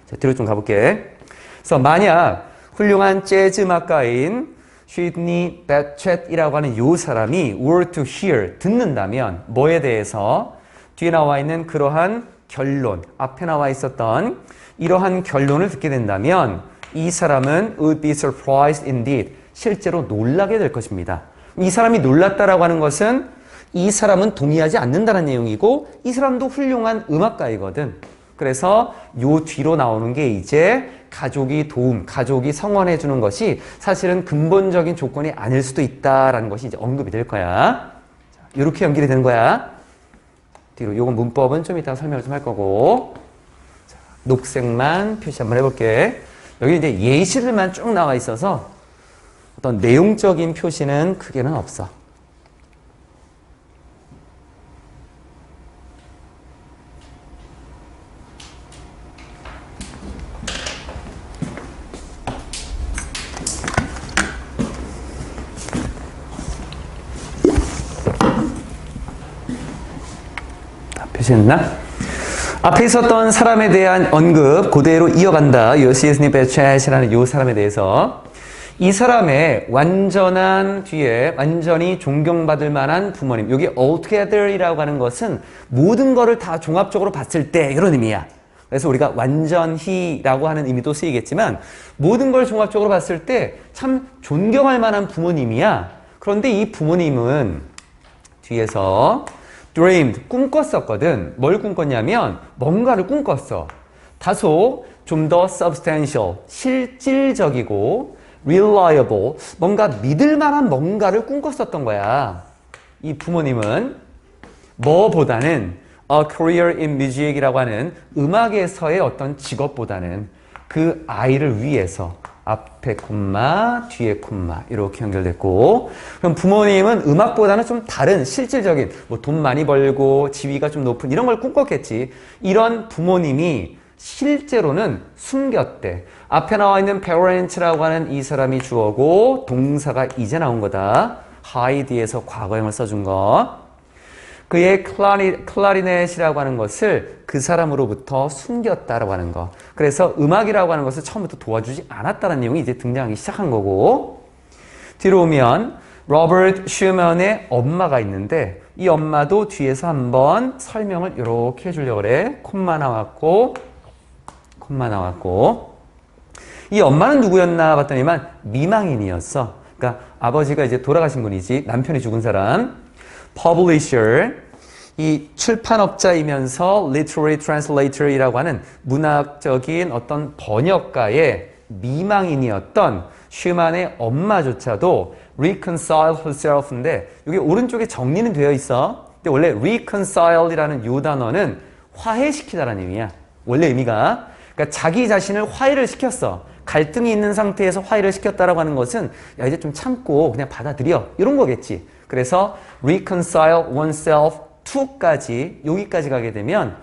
Speaker 1: 자, 뒤로 좀 가볼게. 그래서 만약 훌륭한 재즈 음악가인 시드니 배쳇이라고 하는 이 사람이 were to hear, 듣는다면 뭐에 대해서 뒤에 나와 있는 그러한 결론, 앞에 나와 있었던 이러한 결론을 듣게 된다면 이 사람은 would be surprised indeed, 실제로 놀라게 될 것입니다. 이 사람이 놀랐다라고 하는 것은 이 사람은 동의하지 않는다는 내용이고 이 사람도 훌륭한 음악가이거든. 그래서 요 뒤로 나오는 게 이제 가족이 도움, 가족이 성원해 주는 것이 사실은 근본적인 조건이 아닐 수도 있다라는 것이 이제 언급이 될 거야. 이렇게 연결이 되는 거야. 뒤로 요건 문법은 좀 이따가 설명을 좀 할 거고. 자, 녹색만 표시 한번 해볼게. 여기 이제 예시들만 쭉 나와 있어서 어떤 내용적인 표시는 크게는 없어. 표시했나? 앞에 있었던 사람에 대한 언급 그대로 이어간다. 요시스니 베쳇이라는 이 사람에 대해서 이 사람의 완전한 뒤에 완전히 존경받을 만한 부모님. 여기 altogether이라고 하는 것은 모든 거를 다 종합적으로 봤을 때 이런 의미야. 그래서 우리가 완전히라고 하는 의미도 쓰이겠지만 모든 걸 종합적으로 봤을 때 참 존경할 만한 부모님이야. 그런데 이 부모님은 뒤에서 dreamed, 꿈꿨었거든. 뭘 꿈꿨냐면 뭔가를 꿈꿨어. 다소 좀 더 substantial, 실질적이고 reliable, 뭔가 믿을 만한 뭔가를 꿈꿨었던 거야. 이 부모님은 뭐보다는 a career in music이라고 하는 음악에서의 어떤 직업보다는 그 아이를 위해서 앞에 콤마, 뒤에 콤마 이렇게 연결됐고, 그럼 부모님은 음악보다는 좀 다른 실질적인 뭐 돈 많이 벌고 지위가 좀 높은 이런 걸 꿈꿨겠지. 이런 부모님이 실제로는 숨겼대. 앞에 나와 있는 parent라고 하는 이 사람이 주어고 동사가 이제 나온 거다. hide에서 과거형을 써준 거. 그의 클라리넷이라고 하는 것을 그 사람으로부터 숨겼다라고 하는 거. 그래서 음악이라고 하는 것을 처음부터 도와주지 않았다는 내용이 이제 등장하기 시작한 거고, 뒤로 오면 로버트 슈먼의 엄마가 있는데 이 엄마도 뒤에서 한번 설명을 이렇게 해주려고 그래. 콤마 나왔고 이 엄마는 누구였나 봤더니만 미망인이었어. 그러니까 아버지가 이제 돌아가신 분이지, 남편이 죽은 사람. publisher, 이 출판업자이면서 literary translator이라고 하는 문학적인 어떤 번역가의 미망인이었던 슈만의 엄마조차도 reconcile herself인데 여기 오른쪽에 정리는 되어 있어. 근데 원래 reconcile이라는 요 단어는 화해시키다라는 의미야. 원래 의미가. 그러니까 자기 자신을 화해를 시켰어. 갈등이 있는 상태에서 화해를 시켰다라고 하는 것은 야 이제 좀 참고 그냥 받아들여 이런 거겠지. 그래서 reconcile oneself to까지 여기까지 가게 되면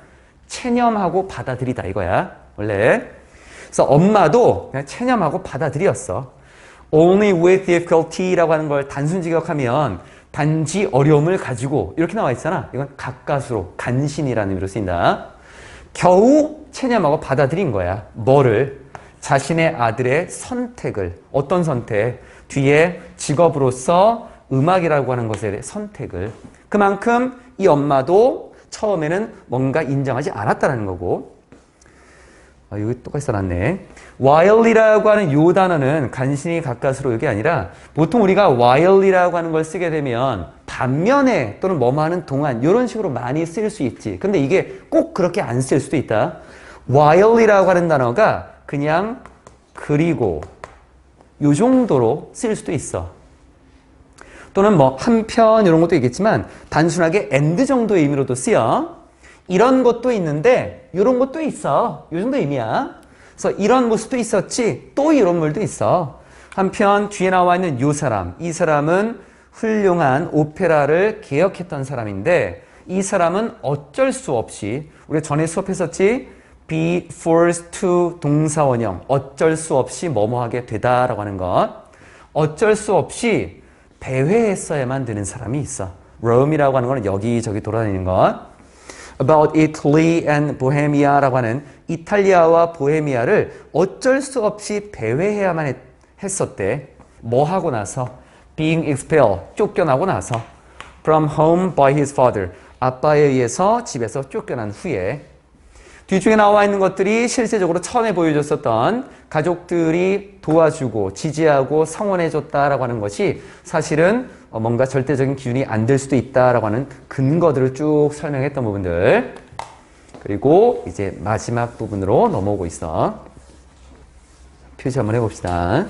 Speaker 1: 체념하고 받아들이다 이거야 원래. 그래서 엄마도 그냥 체념하고 받아들였어. only with difficulty라고 하는 걸 단순 직역하면 단지 어려움을 가지고 이렇게 나와 있잖아. 이건 가까스로 간신이라는 의미로 쓰인다. 겨우 체념하고 받아들인 거야. 뭐를? 자신의 아들의 선택을. 어떤 선택? 뒤에 직업으로서 음악이라고 하는 것의 선택을. 그만큼 이 엄마도 처음에는 뭔가 인정하지 않았다는 거고. 여기 똑같이 써놨네. while이라고 하는 요 단어는 간신히 가까스로 이게 아니라 보통 우리가 while이라고 하는 걸 쓰게 되면 반면에 또는 뭐뭐하는 동안 이런 식으로 많이 쓸 수 있지. 근데 이게 꼭 그렇게 안 쓸 수도 있다. while이라고 하는 단어가 그냥 그리고 요 정도로 쓸 수도 있어. 또는 뭐 한편 이런 것도 있겠지만 단순하게 and 정도의 의미로도 쓰여. 이런 것도 있는데 이런 것도 있어. 이 정도 의미야. 그래서 이런 모습도 있었지 또 이런 말도 있어. 한편 뒤에 나와 있는 이 사람은 훌륭한 오페라를 개혁했던 사람인데 이 사람은 어쩔 수 없이 우리가 전에 수업했었지 be forced to 동사원형 어쩔 수 없이 뭐뭐하게 되다라고 하는 것. 어쩔 수 없이 배회했어야만 되는 사람이 있어. Rome이라고 하는 거는 여기저기 돌아다니는 것. About Italy and Bohemia라고 하는 이탈리아와 보헤미아를 어쩔 수 없이 배회해야만 했었대. 뭐 하고 나서? Being expelled, 쫓겨나고 나서. From home by his father, 아빠에 의해서 집에서 쫓겨난 후에. 뒤쪽에 나와 있는 것들이 실제적으로 처음에 보여줬었던 가족들이 도와주고 지지하고 성원해줬다라고 하는 것이 사실은 뭔가 절대적인 기준이 안 될 수도 있다라고 하는 근거들을 쭉 설명했던 부분들. 그리고 이제 마지막 부분으로 넘어오고 있어. 표시 한번 해봅시다.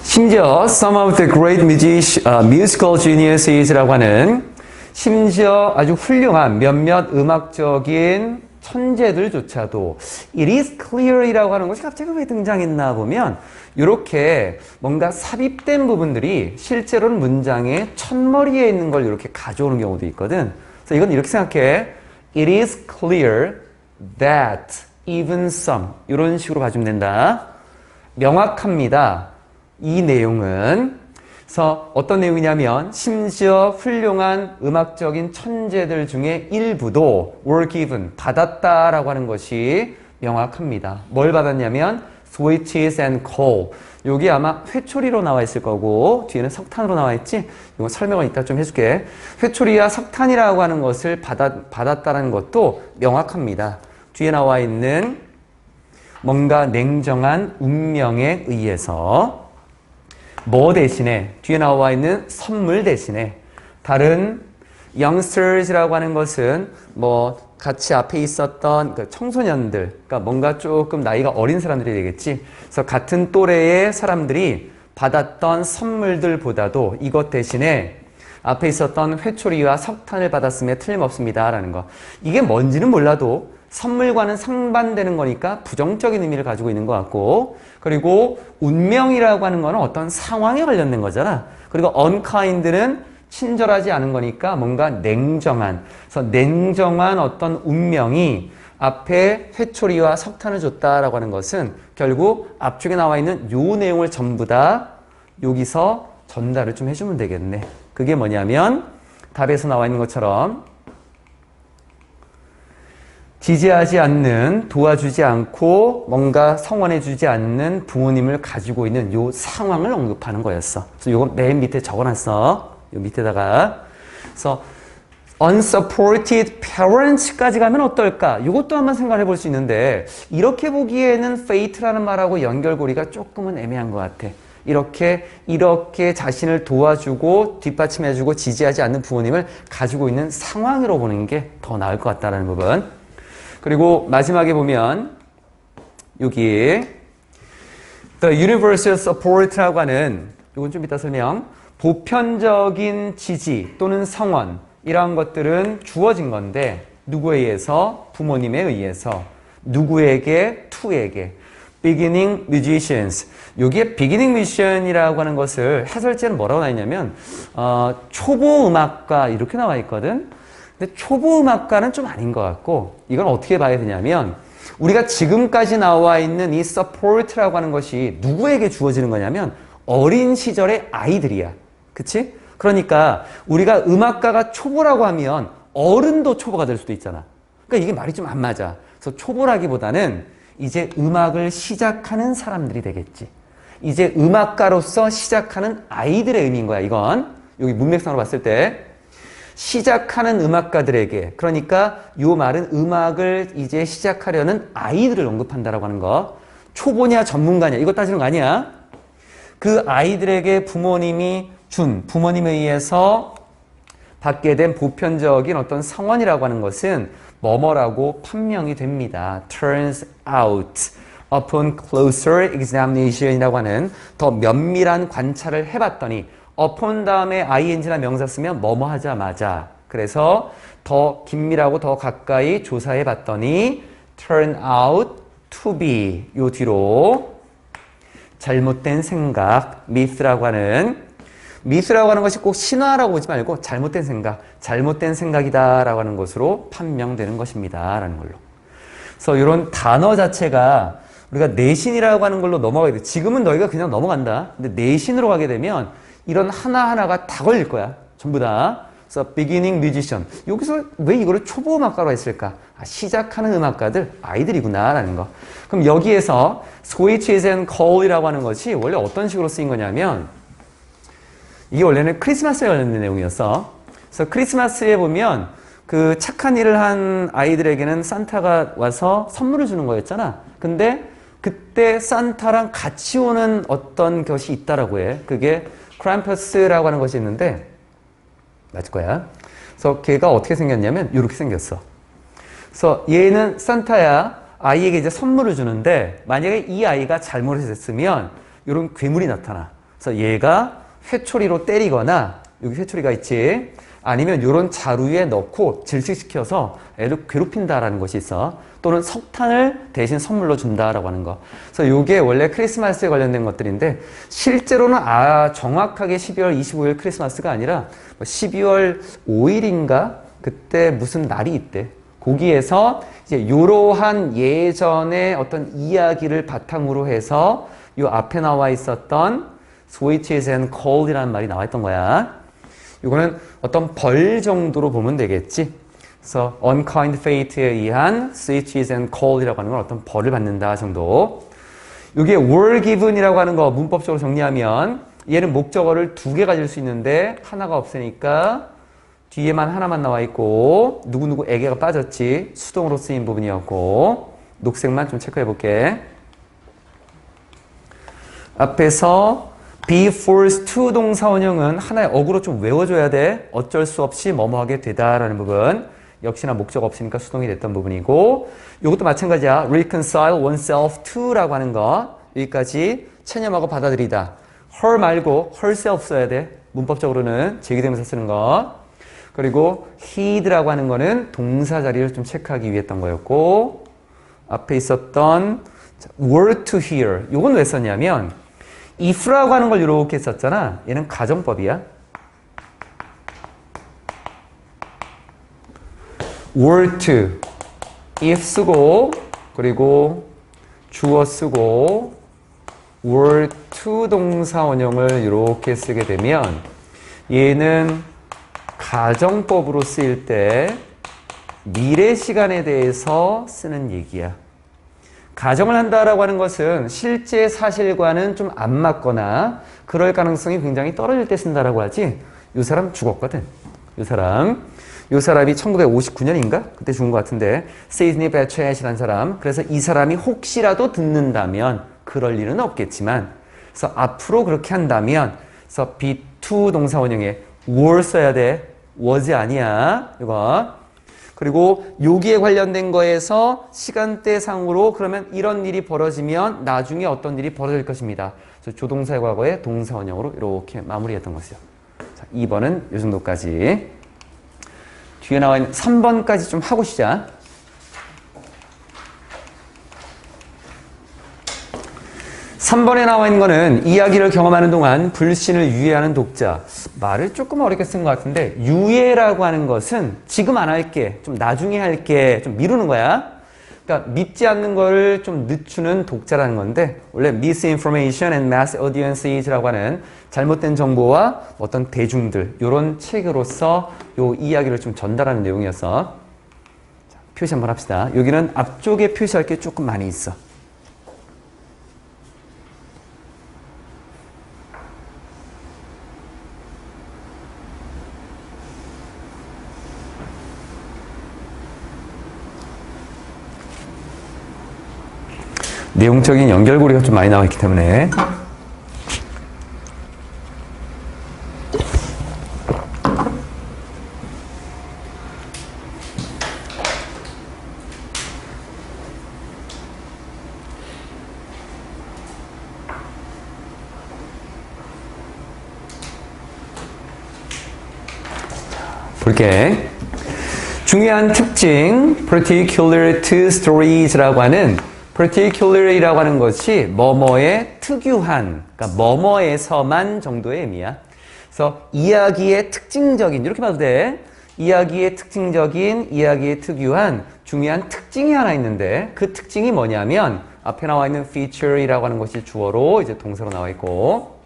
Speaker 1: 심지어 some of the great musical geniuses라고 하는 심지어 아주 훌륭한 몇몇 음악적인 천재들조차도 it is clear이라고 하는 것이 갑자기 왜 등장했나 보면 이렇게 뭔가 삽입된 부분들이 실제로는 문장의 첫머리에 있는 걸 이렇게 가져오는 경우도 있거든. 그래서 이건 이렇게 생각해. It is clear that even some 이런 식으로 가지면 된다. 명확합니다. 이 내용은. 그래서 어떤 내용이냐면 심지어 훌륭한 음악적인 천재들 중에 일부도 were given, 받았다라고 하는 것이 명확합니다. 뭘 받았냐면 sweets and coal. 여기 아마 회초리로 나와 있을 거고 뒤에는 석탄으로 나와 있지? 이거 설명을 이따 좀 해줄게. 회초리와 석탄이라고 하는 것을 받았다는 것도 명확합니다. 뒤에 나와 있는 뭔가 냉정한 운명에 의해서 뭐 대신에 뒤에 나와 있는 선물 대신에 다른 youngsters라고 하는 것은 뭐 같이 앞에 있었던 그 청소년들, 그러니까 뭔가 조금 나이가 어린 사람들이 되겠지. 그래서 같은 또래의 사람들이 받았던 선물들보다도 이것 대신에 앞에 있었던 회초리와 석탄을 받았음에 틀림없습니다라는 거. 이게 뭔지는 몰라도 선물과는 상반되는 거니까 부정적인 의미를 가지고 있는 것 같고, 그리고 운명이라고 하는 거는 어떤 상황에 관련된 거잖아. 그리고 unkind는 친절하지 않은 거니까 뭔가 냉정한, 그래서 냉정한 어떤 운명이 앞에 회초리와 석탄을 줬다라고 하는 것은 결국 앞쪽에 나와 있는 요 내용을 전부 다 여기서 전달을 좀 해주면 되겠네. 그게 뭐냐면 답에서 나와 있는 것처럼 지지하지 않는, 도와주지 않고 뭔가 성원해주지 않는 부모님을 가지고 있는 요 상황을 언급하는 거였어. 그래서 요거 맨 밑에 적어놨어. 요 밑에다가. 그래서 unsupported parents까지 가면 어떨까? 이것도 한번 생각해 볼 수 있는데 이렇게 보기에는 fate라는 말하고 연결고리가 조금은 애매한 것 같아. 이렇게 자신을 도와주고 뒷받침해주고 지지하지 않는 부모님을 가지고 있는 상황으로 보는 게 더 나을 것 같다는 부분. 그리고 마지막에 보면 여기 The universal support라고 하는, 이건 좀 이따 설명, 보편적인 지지 또는 성원, 이러한 것들은 주어진 건데 누구에 의해서? 부모님에 의해서. 누구에게? to에게. beginning musicians. 여기에 beginning musician이라고 하는 것을 해설지는 뭐라고 나와 있냐면 초보 음악가 이렇게 나와 있거든. 근데 초보 음악가는 좀 아닌 것 같고, 이건 어떻게 봐야 되냐면 우리가 지금까지 나와 있는 이 support라고 하는 것이 누구에게 주어지는 거냐면 어린 시절의 아이들이야. 그치? 그러니까 우리가 음악가가 초보라고 하면 어른도 초보가 될 수도 있잖아. 그러니까 이게 말이 좀 안 맞아. 그래서 초보라기보다는 이제 음악을 시작하는 사람들이 되겠지. 이제 음악가로서 시작하는 아이들의 의미인 거야, 이건. 여기 문맥상으로 봤을 때. 시작하는 음악가들에게, 그러니까 이 말은 음악을 이제 시작하려는 아이들을 언급한다라고 하는 거. 초보냐 전문가냐 이거 따지는 거 아니야. 그 아이들에게 부모님이 준, 부모님에 의해서 받게 된 보편적인 어떤 성원이라고 하는 것은 뭐뭐라고 판명이 됩니다. turns out upon closer examination이라고 하는 더 면밀한 관찰을 해봤더니, upon 다음에 ing나 명사 쓰면 뭐뭐 하자마자, 그래서 더 긴밀하고 더 가까이 조사해 봤더니 turn out to be, 요 뒤로 잘못된 생각, myth라고 하는, myth라고 하는 것이 꼭 신화라고 보지 말고 잘못된 생각, 잘못된 생각이다 라고 하는 것으로 판명되는 것입니다 라는 걸로. 그래서 이런 단어 자체가 우리가 내신이라고 하는 걸로 넘어가게 돼. 지금은 너희가 그냥 넘어간다. 근데 내신으로 가게 되면 이런 하나하나가 다 걸릴 거야. 전부 다. 그래서 beginning musician. 여기서 왜 이거를 초보 음악가로 했을까? 시작하는 음악가들, 아이들이구나 라는 거. 그럼 여기에서 switches and call이라고 하는 것이 원래 어떤 식으로 쓰인 거냐면, 이게 원래는 크리스마스에 관련된 내용이었어. 그래서 크리스마스에 보면 그 착한 일을 한 아이들에게는 산타가 와서 선물을 주는 거였잖아. 근데 그때 산타랑 같이 오는 어떤 것이 있다라고 해. 그게 크램퍼스라고 하는 것이 있는데, 맞을 거야. 그래서 걔가 어떻게 생겼냐면 이렇게 생겼어. 그래서 얘는 산타야. 아이에게 이제 선물을 주는데 만약에 이 아이가 잘못했으면 이런 괴물이 나타나. 그래서 얘가 회초리로 때리거나, 여기 회초리가 있지, 아니면 이런 자루 위에 넣고 질식시켜서 애를 괴롭힌다라는 것이 있어. 또는 석탄을 대신 선물로 준다라고 하는 거. 그래서 이게 원래 크리스마스에 관련된 것들인데 실제로는 정확하게 12월 25일 크리스마스가 아니라 12월 5일인가 그때 무슨 날이 있대. 거기에서 이제 이러한 예전의 어떤 이야기를 바탕으로 해서 이 앞에 나와 있었던 switches and cold이라는 말이 나와 있던 거야. 이거는 어떤 벌 정도로 보면 되겠지. 그래서 unkind fate에 의한 switches and cold이라고 하는 건 어떤 벌을 받는다 정도. 이게 were given이라고 하는 거 문법적으로 정리하면 얘는 목적어를 두 개 가질 수 있는데 하나가 없으니까 뒤에만 하나만 나와 있고 누구누구에게가 빠졌지. 수동으로 쓰인 부분이었고, 녹색만 좀 체크해 볼게. 앞에서 be forced to 동사 원형은 하나의 어구로 좀 외워줘야 돼. 어쩔 수 없이 뭐뭐하게 되다라는 부분. 역시나 목적 없으니까 수동이 됐던 부분이고, 이것도 마찬가지야. reconcile oneself to라고 하는 거. 여기까지 체념하고 받아들이다. her 말고 herself 써야 돼. 문법적으로는 제기대명사 쓰는 거. 그리고 heed라고 하는 거는 동사 자리를 좀 체크하기 위해 했던 거였고 앞에 있었던 were to hear 요건 왜 썼냐면 if라고 하는 걸 이렇게 썼잖아. 얘는 가정법이야. were to if 쓰고 그리고 주어 쓰고 were to 동사 원형을 이렇게 쓰게 되면 얘는 가정법으로 쓰일 때 미래 시간에 대해서 쓰는 얘기야. 가정을 한다라고 하는 것은 실제 사실과는 좀 안 맞거나 그럴 가능성이 굉장히 떨어질 때 쓴다라고 하지. 이 사람 죽었거든. 이 사람이 1959년인가? 그때 죽은 것 같은데 시드니 배처햇이라는 사람. 그래서 이 사람이 혹시라도 듣는다면 그럴 일은 없겠지만 그래서 앞으로 그렇게 한다면 그래서 be to 동사 원형에 were 써야 돼. was 아니야. 이거. 그리고 여기에 관련된 거에서 시간대상으로 그러면 이런 일이 벌어지면 나중에 어떤 일이 벌어질 것입니다. 그래서 조동사의 과거에 동사 원형으로 이렇게 마무리했던 것이죠. 자, 2번은 이 정도까지. 뒤에 나와 있는 3번까지 좀 하고 시작. 3번에 나와 있는 거는 이야기를 경험하는 동안 불신을 유예하는 독자. 말을 조금 어렵게 쓴 것 같은데 유예라고 하는 것은 지금 안 할게, 좀 나중에 할게, 좀 미루는 거야. 그러니까 믿지 않는 거를 좀 늦추는 독자라는 건데 원래 misinformation and mass audience라고 하는 잘못된 정보와 어떤 대중들 이런 책으로서 요 이야기를 좀 전달하는 내용이어서 자, 표시 한번 합시다. 여기는 앞쪽에 표시할 게 조금 많이 있어. 내용적인 연결고리가 좀 많이 나와 있기 때문에 볼게. 중요한 특징 particular to stories라고 하는 particular이라고 하는 것이 뭐뭐의 특유한, 그러니까 뭐뭐에서만 정도의 의미야. 그래서 이야기의 특징적인, 이렇게 봐도 돼. 이야기의 특징적인, 이야기의 특유한 중요한 특징이 하나 있는데 그 특징이 뭐냐면 앞에 나와 있는 feature이라고 하는 것이 주어로 이제 동사로 나와 있고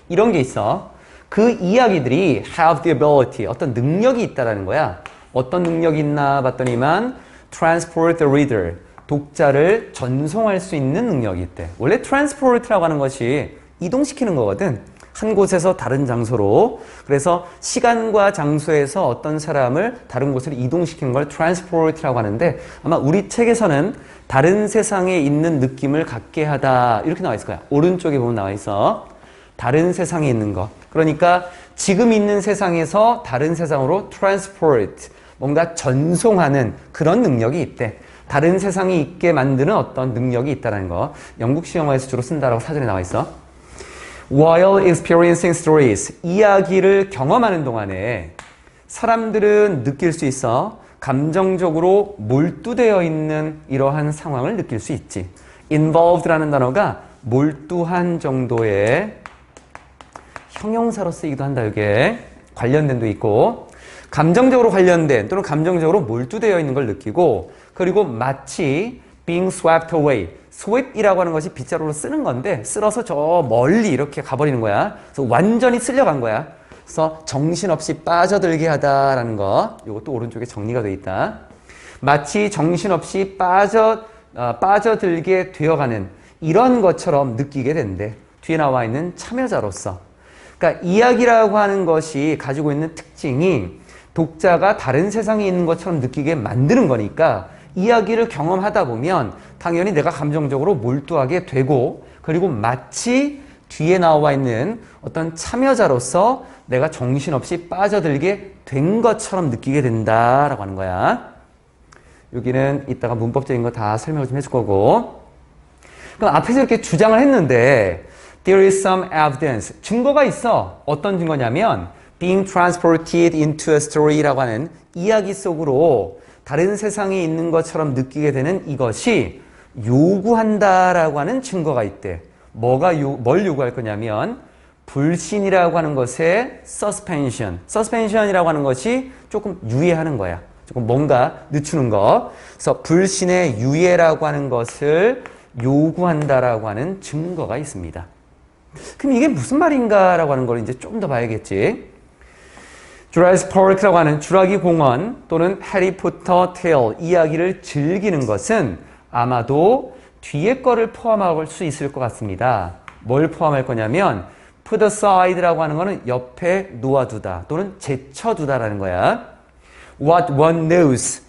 Speaker 1: 이런 게 있어. 그 이야기들이 have the ability, 어떤 능력이 있다라는 거야. 어떤 능력이 있나 봤더니만 transport the reader, 독자를 전송할 수 있는 능력이 있대. 원래 transport라고 하는 것이 이동시키는 거거든. 한 곳에서 다른 장소로. 그래서 시간과 장소에서 어떤 사람을 다른 곳으로 이동시키는 걸 transport라고 하는데 아마 우리 책에서는 다른 세상에 있는 느낌을 갖게 하다 이렇게 나와 있을 거야. 오른쪽에 보면 나와 있어. 다른 세상에 있는 거. 그러니까 지금 있는 세상에서 다른 세상으로 transport, 뭔가 전송하는 그런 능력이 있대. 다른 세상이 있게 만드는 어떤 능력이 있다는 거. 영국식 영화에서 주로 쓴다라고 사전에 나와 있어. While experiencing stories, 이야기를 경험하는 동안에 사람들은 느낄 수 있어. 감정적으로 몰두되어 있는 이러한 상황을 느낄 수 있지. involved라는 단어가 몰두한 정도의 형용사로 쓰이기도 한다. 이게 관련된도 있고 감정적으로 관련된 또는 감정적으로 몰두되어 있는 걸 느끼고 그리고 마치 being swept away, sweep이라고 하는 것이 빗자루로 쓰는 건데 쓸어서 저 멀리 이렇게 가버리는 거야. 그래서 완전히 쓸려간 거야. 그래서 정신없이 빠져들게 하다라는 거. 이것도 오른쪽에 정리가 돼 있다. 마치 정신없이 빠져들게 되어가는 이런 것처럼 느끼게 된대. 뒤에 나와 있는 참여자로서. 그러니까 이야기라고 하는 것이 가지고 있는 특징이 독자가 다른 세상에 있는 것처럼 느끼게 만드는 거니까 이야기를 경험하다 보면 당연히 내가 감정적으로 몰두하게 되고 그리고 마치 뒤에 나와 있는 어떤 참여자로서 내가 정신없이 빠져들게 된 것처럼 느끼게 된다라고 하는 거야. 여기는 이따가 문법적인 거 다 설명을 좀 해줄 거고. 그럼 앞에서 이렇게 주장을 했는데 There is some evidence. 증거가 있어. 어떤 증거냐면 being transported into a story라고 하는 이야기 속으로 다른 세상에 있는 것처럼 느끼게 되는 이것이 요구한다라고 하는 증거가 있대. 뭘 요구할 거냐면 불신이라고 하는 것의 suspension. suspension이라고 하는 것이 조금 유예하는 거야. 조금 뭔가 늦추는 거. 그래서 불신의 유예라고 하는 것을 요구한다라고 하는 증거가 있습니다. 그럼 이게 무슨 말인가라고 하는 걸 이제 좀 더 봐야겠지. 주라시스 파크라고 하는 주라기 공원 또는 해리포터 테일 이야기를 즐기는 것은 아마도 뒤에 거를 포함할 수 있을 것 같습니다. 뭘 포함할 거냐면 put aside라고 하는 거는 옆에 놓아두다 또는 제쳐두다라는 거야. What one knows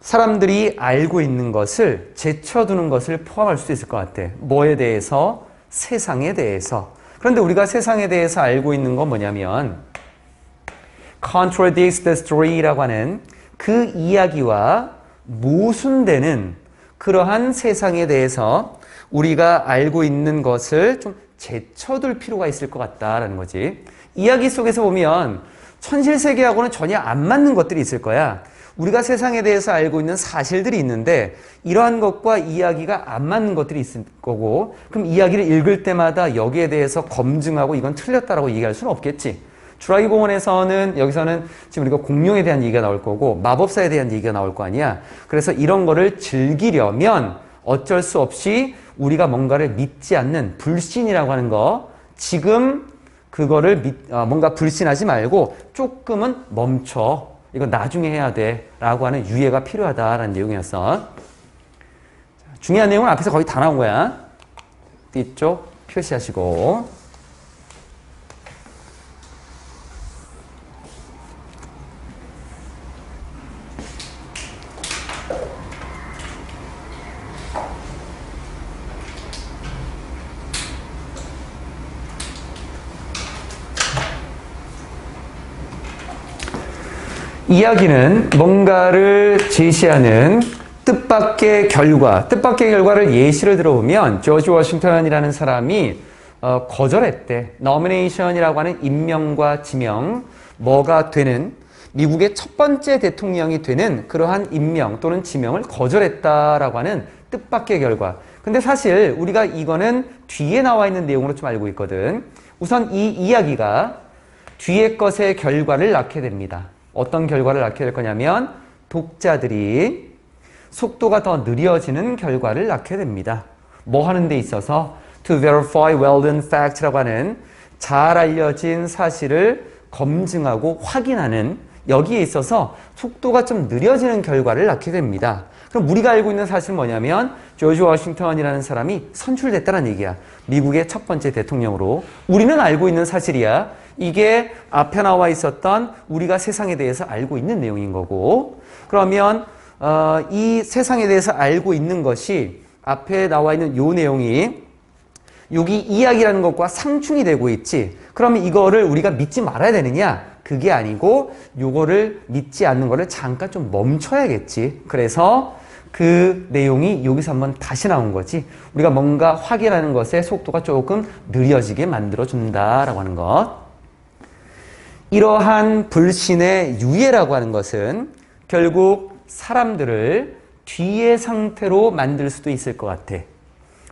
Speaker 1: 사람들이 알고 있는 것을 제쳐두는 것을 포함할 수도 있을 것 같아. 뭐에 대해서? 세상에 대해서. 그런데 우리가 세상에 대해서 알고 있는 건 뭐냐면 contradicts the story라고 하는 그 이야기와 모순되는 그러한 세상에 대해서 우리가 알고 있는 것을 좀 제쳐둘 필요가 있을 것 같다라는 거지. 이야기 속에서 보면 천실세계하고는 전혀 안 맞는 것들이 있을 거야. 우리가 세상에 대해서 알고 있는 사실들이 있는데 이러한 것과 이야기가 안 맞는 것들이 있을 거고 그럼 이야기를 읽을 때마다 여기에 대해서 검증하고 이건 틀렸다라고 얘기할 수는 없겠지. 주라기 공원에서는 여기서는 지금 우리가 공룡에 대한 얘기가 나올 거고 마법사에 대한 얘기가 나올 거 아니야. 그래서 이런 거를 즐기려면 어쩔 수 없이 우리가 뭔가를 믿지 않는 불신이라고 하는 거 지금 그거를 뭔가 불신하지 말고 조금은 멈춰. 이거 나중에 해야 돼 라고 하는 유예가 필요하다라는 내용이었어. 중요한 내용은 앞에서 거의 다 나온 거야. 뒤쪽 표시하시고 이야기는 뭔가를 제시하는 뜻밖의 결과를 예시를 들어보면 조지 워싱턴이라는 사람이 거절했대. 노미네이션이라고 하는 임명과 지명, 뭐가 되는 미국의 첫 번째 대통령이 되는 그러한 임명 또는 지명을 거절했다라고 하는 뜻밖의 결과. 근데 사실 우리가 이거는 뒤에 나와 있는 내용으로 좀 알고 있거든. 우선 이 이야기가 뒤에 것의 결과를 낳게 됩니다. 어떤 결과를 낳게 될 거냐면 독자들이 속도가 더 느려지는 결과를 낳게 됩니다. 뭐 하는 데 있어서 to verify well-known fact라고 하는 잘 알려진 사실을 검증하고 확인하는 여기에 있어서 속도가 좀 느려지는 결과를 낳게 됩니다. 그럼 우리가 알고 있는 사실은 뭐냐면 조지 워싱턴이라는 사람이 선출됐다는 얘기야. 미국의 첫 번째 대통령으로. 우리는 알고 있는 사실이야. 이게 앞에 나와 있었던 우리가 세상에 대해서 알고 있는 내용인 거고 그러면 이 세상에 대해서 알고 있는 것이 앞에 나와 있는 요 내용이 여기 이야기라는 것과 상충이 되고 있지. 그러면 이거를 우리가 믿지 말아야 되느냐? 그게 아니고 요거를 믿지 않는 거를 잠깐 좀 멈춰야겠지. 그래서 그 내용이 여기서 한번 다시 나온 거지. 우리가 뭔가 확인하는 것의 속도가 조금 느려지게 만들어준다라고 하는 것. 이러한 불신의 유예라고 하는 것은 결국 사람들을 뒤의 상태로 만들 수도 있을 것 같아.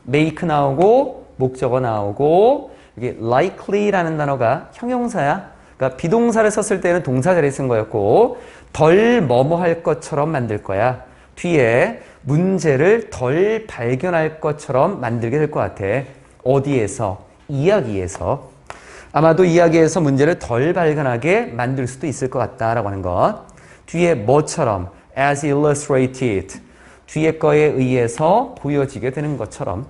Speaker 1: make 나오고 목적어 나오고 이게 likely라는 단어가 형용사야. 그러니까 비동사를 썼을 때는 동사 자리에 쓴 거였고 덜 뭐뭐 할 것처럼 만들 거야. 뒤에 문제를 덜 발견할 것처럼 만들게 될 것 같아. 어디에서? 이야기에서. 아마도 이야기에서 문제를 덜 발견하게 만들 수도 있을 것 같다라고 하는 것. 뒤에 뭐처럼? as illustrated. 뒤에 거에 의해서 보여지게 되는 것처럼.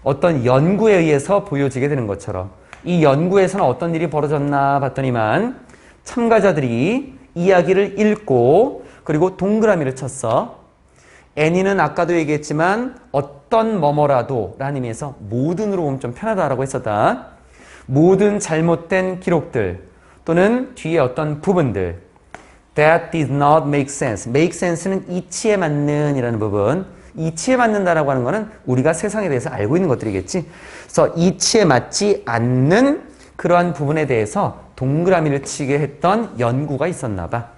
Speaker 1: 어떤 연구에 의해서 보여지게 되는 것처럼. 이 연구에서는 어떤 일이 벌어졌나 봤더니만 참가자들이 이야기를 읽고 그리고 동그라미를 쳤어. 애니는 아까도 얘기했지만 어떤 뭐뭐라도 라는 의미에서 모든으로 보면 좀 편하다라고 했었다. 모든 잘못된 기록들 또는 뒤에 어떤 부분들 that did not make sense. make sense는 이치에 맞는 이라는 부분. 이치에 맞는다라고 하는 거는 우리가 세상에 대해서 알고 있는 것들이겠지. 그래서 이치에 맞지 않는 그러한 부분에 대해서 동그라미를 치게 했던 연구가 있었나 봐.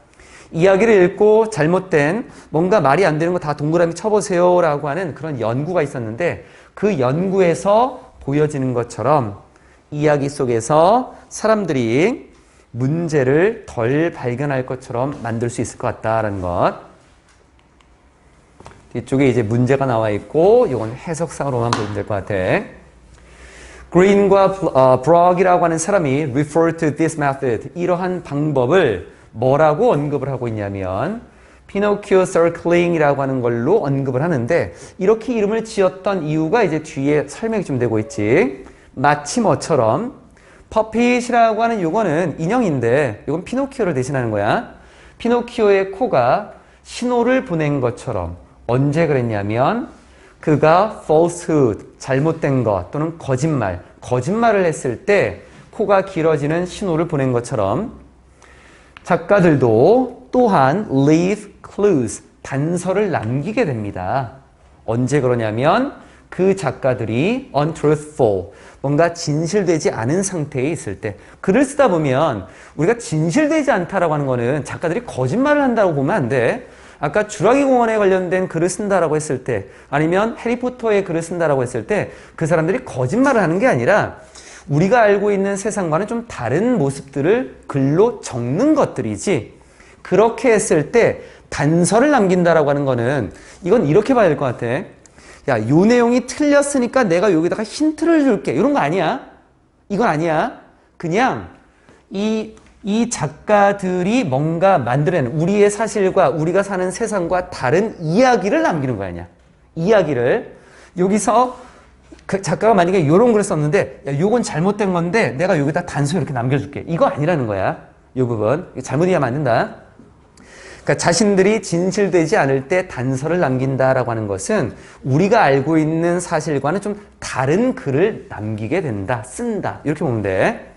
Speaker 1: 이야기를 읽고 잘못된 뭔가 말이 안 되는 거 다 동그라미 쳐보세요 라고 하는 그런 연구가 있었는데 그 연구에서 보여지는 것처럼 이야기 속에서 사람들이 문제를 덜 발견할 것처럼 만들 수 있을 것 같다라는 것. 뒤쪽에 이제 문제가 나와 있고 이건 해석상으로만 보면 될 것 같아. Green과 Brock이라고 하는 사람이 refer to this method, 이러한 방법을 뭐라고 언급을 하고 있냐면 피노키오 circling이라고 하는 걸로 언급을 하는데 이렇게 이름을 지었던 이유가 이제 뒤에 설명이 좀 되고 있지. 마치 뭐처럼 퍼핏이라고 하는 요거는 인형인데 이건 피노키오를 대신하는 거야. 피노키오의 코가 신호를 보낸 것처럼 언제 그랬냐면 그가 falsehood, 잘못된 것 또는 거짓말을 했을 때 코가 길어지는 신호를 보낸 것처럼 작가들도 또한 leave clues, 단서를 남기게 됩니다. 언제 그러냐면 그 작가들이 untruthful, 뭔가 진실되지 않은 상태에 있을 때. 글을 쓰다 보면 우리가 진실되지 않다라고 하는 거는 작가들이 거짓말을 한다고 보면 안 돼. 아까 주라기 공원에 관련된 글을 쓴다라고 했을 때 아니면 해리포터의 글을 쓴다라고 했을 때 그 사람들이 거짓말을 하는 게 아니라 우리가 알고 있는 세상과는 좀 다른 모습들을 글로 적는 것들이지, 그렇게 했을 때 단서를 남긴다라고 하는 거는 이건 이렇게 봐야 될 것 같아. 야, 요 내용이 틀렸으니까 내가 여기다가 힌트를 줄게. 이런 거 아니야. 이건 아니야. 그냥 이 작가들이 뭔가 만들어낸 우리의 사실과 우리가 사는 세상과 다른 이야기를 남기는 거 아니야. 이야기를. 여기서 그 작가가 만약에 요런 글을 썼는데 야, 요건 잘못된 건데 내가 여기다 단서 이렇게 남겨줄게. 이거 아니라는 거야. 요 부분. 잘못 이해하면 안 된다. 그러니까 자신들이 진실되지 않을 때 단서를 남긴다라고 하는 것은 우리가 알고 있는 사실과는 좀 다른 글을 남기게 된다. 쓴다. 이렇게 보면 돼.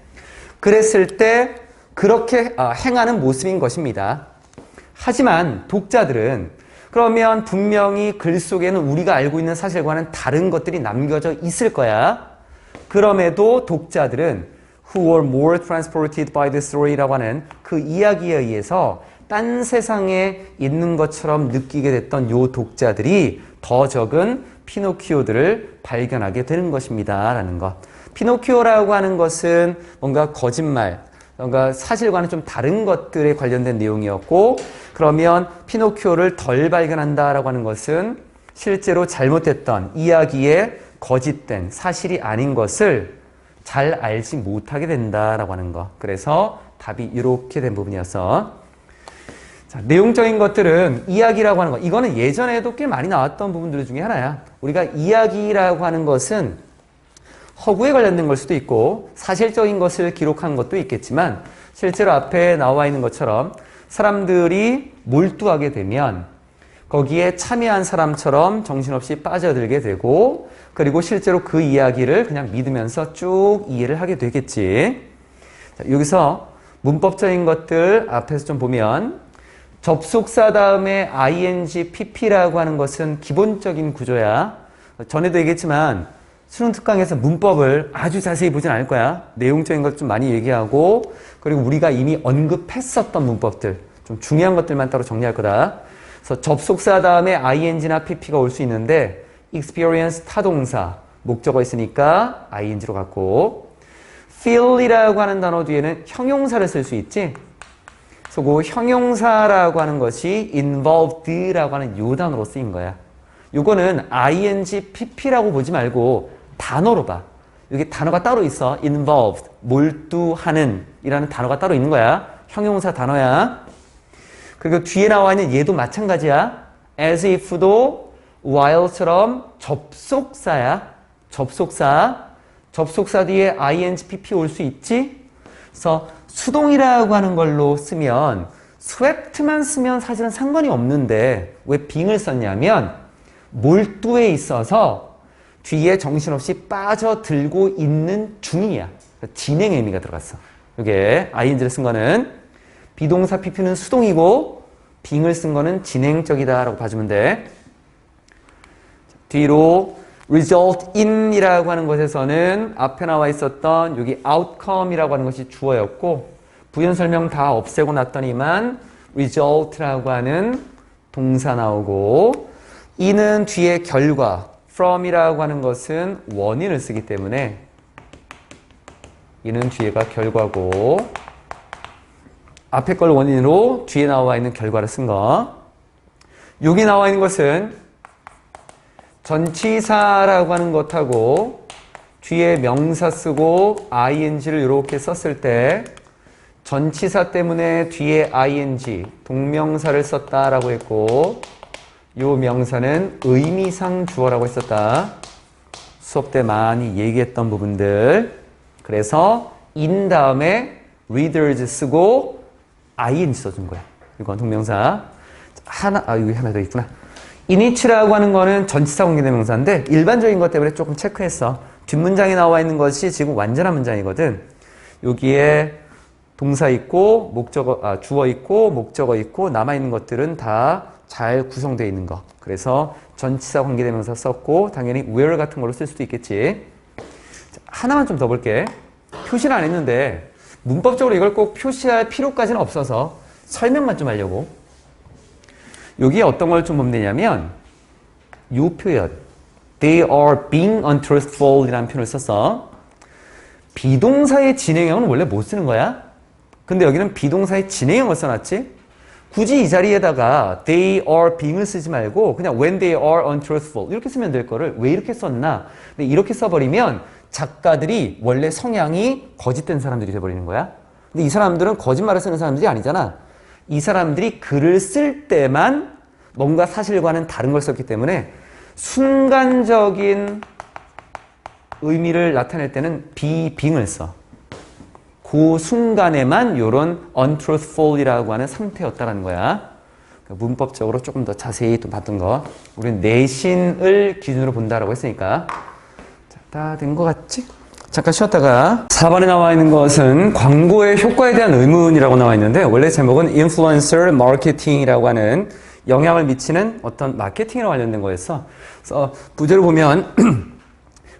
Speaker 1: 그랬을 때 그렇게 행하는 모습인 것입니다. 하지만 독자들은 그러면 분명히 글 속에는 우리가 알고 있는 사실과는 다른 것들이 남겨져 있을 거야. 그럼에도 독자들은 who were more transported by the story라고 하는 그 이야기에 의해서 딴 세상에 있는 것처럼 느끼게 됐던 요 독자들이 더 적은 피노키오들을 발견하게 되는 것입니다. 라는 것. 피노키오라고 하는 것은 뭔가 거짓말, 뭔가 사실과는 좀 다른 것들에 관련된 내용이었고, 그러면 피노키오를 덜 발견한다라고 하는 것은 실제로 잘못됐던 이야기에 거짓된 사실이 아닌 것을 잘 알지 못하게 된다라고 하는 것. 그래서 답이 이렇게 된 부분이어서, 자, 내용적인 것들은 이야기라고 하는 것, 이거는 예전에도 꽤 많이 나왔던 부분들 중에 하나야. 우리가 이야기라고 하는 것은 허구에 관련된 걸 수도 있고 사실적인 것을 기록한 것도 있겠지만 실제로 앞에 나와 있는 것처럼 사람들이 몰두하게 되면 거기에 참여한 사람처럼 정신없이 빠져들게 되고, 그리고 실제로 그 이야기를 그냥 믿으면서 쭉 이해를 하게 되겠지. 자, 여기서 문법적인 것들 앞에서 좀 보면 접속사 다음에 ing, pp라고 하는 것은 기본적인 구조야. 전에도 얘기했지만 수능 특강에서 문법을 아주 자세히 보진 않을 거야. 내용적인 것 좀 많이 얘기하고, 그리고 우리가 이미 언급했었던 문법들, 좀 중요한 것들만 따로 정리할 거다. 그래서 접속사 다음에 ing나 pp가 올 수 있는데 experience 타동사, 목적어 있으니까 ing로 갖고, feel이라고 하는 단어 뒤에는 형용사를 쓸 수 있지. 그래서 그 형용사라고 하는 것이 involved라고 하는 요 단어로 쓰인 거야. 요거는 ing, pp라고 보지 말고 단어로 봐. 여기 단어가 따로 있어. involved, 몰두하는 이라는 단어가 따로 있는 거야. 형용사 단어야. 그리고 뒤에 나와 있는 얘도 마찬가지야. as if도 while처럼 접속사야. 접속사. 접속사 뒤에 ing, pp 올 수 있지? 그래서 수동이라고 하는 걸로 쓰면 swept,만 쓰면 사실은 상관이 없는데 왜 being을 썼냐면 몰두에 있어서 뒤에 정신없이 빠져들고 있는 중이야. 진행의 의미가 들어갔어. 이게 ing를 쓴 거는 비동사 pp는 수동이고 being을 쓴 거는 진행적이다 라고 봐주면 돼. 뒤로 result in 이라고 하는 것에서는 앞에 나와 있었던 여기 outcome이라고 하는 것이 주어였고, 부연 설명 다 없애고 났더니만 result라고 하는 동사 나오고 이는 뒤에 결과 from이라고 하는 것은 원인을 쓰기 때문에 이는 뒤에가 결과고 앞에 걸 원인으로 뒤에 나와 있는 결과를 쓴 거. 여기 나와 있는 것은 전치사라고 하는 것하고 뒤에 명사 쓰고 ing를 이렇게 썼을 때 전치사 때문에 뒤에 ing, 동명사를 썼다라고 했고 요 명사는 의미상 주어라고 했었다. 수업 때 많이 얘기했던 부분들. 그래서 in 다음에 readers 쓰고 ing 써준 거야. 이건 동명사. 여기 하나 더 있구나. init라고 하는 거는 전치사 관계대명사인데 일반적인 것 때문에 조금 체크했어. 뒷문장에 나와 있는 것이 지금 완전한 문장이거든. 여기에 동사 있고 주어 있고 목적어 있고 남아있는 것들은 다 잘 구성되어 있는 거. 그래서 전치사 관계대명사 썼고 당연히 where 같은 걸로 쓸 수도 있겠지. 자, 하나만 좀 더 볼게. 표시를 안 했는데 문법적으로 이걸 꼭 표시할 필요까지는 없어서 설명만 좀 하려고. 여기에 어떤 걸 좀 보면 되냐면 이 표현 They are being untruthful 이라는 표현을 썼어. 비동사의 진행형은 원래 못 쓰는 거야. 근데 여기는 비동사의 진행형을 써놨지. 굳이 이 자리에다가 they are being을 쓰지 말고 그냥 when they are untruthful 이렇게 쓰면 될 거를 왜 이렇게 썼나. 근데 이렇게 써버리면 작가들이 원래 성향이 거짓된 사람들이 돼버리는 거야. 근데 이 사람들은 거짓말을 쓰는 사람들이 아니잖아. 이 사람들이 글을 쓸 때만 뭔가 사실과는 다른 걸 썼기 때문에 순간적인 의미를 나타낼 때는 being을 써. 그 순간에만 이런 untruthful이라고 하는 상태였다라는 거야. 그러니까 문법적으로 조금 더 자세히 또 봤던 거. 우리는 내신을 기준으로 본다라고 했으니까. 다 된 것 같지? 잠깐 쉬었다가 4번에 나와 있는 것은 광고의 효과에 대한 의문이라고 나와 있는데 원래 제목은 influencer marketing이라고 하는 영향을 미치는 어떤 마케팅에 관련된 거였어. 그래서 부제를 보면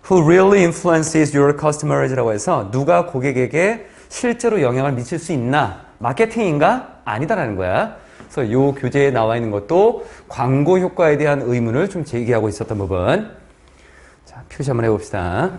Speaker 1: Who really influences your customers라고 해서 누가 고객에게 실제로 영향을 미칠 수 있나? 마케팅인가? 아니다라는 거야. 그래서 이 교재에 나와 있는 것도 광고 효과에 대한 의문을 좀 제기하고 있었던 부분. 자, 표시 한번 해봅시다.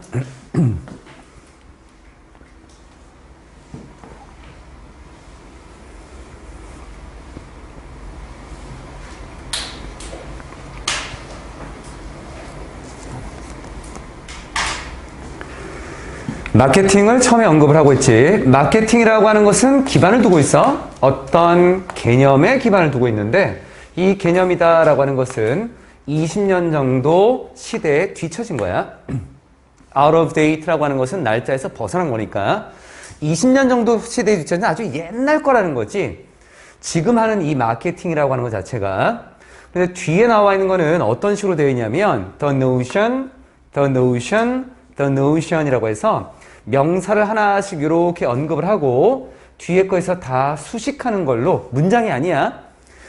Speaker 1: 마케팅을 처음에 언급을 하고 있지. 마케팅이라고 하는 것은 기반을 두고 있어. 어떤 개념에 기반을 두고 있는데 이 개념이다라고 하는 것은 20년 정도 시대에 뒤처진 거야. Out of date라고 하는 것은 날짜에서 벗어난 거니까 20년 정도 시대에 뒤처진 아주 옛날 거라는 거지. 지금 하는 이 마케팅이라고 하는 것 자체가. 근데 뒤에 나와 있는 거는 어떤 식으로 되어 있냐면 the notion, the notion, the notion이라고 해서 명사를 하나씩 이렇게 언급을 하고 뒤에 거에서 다 수식하는 걸로 문장이 아니야.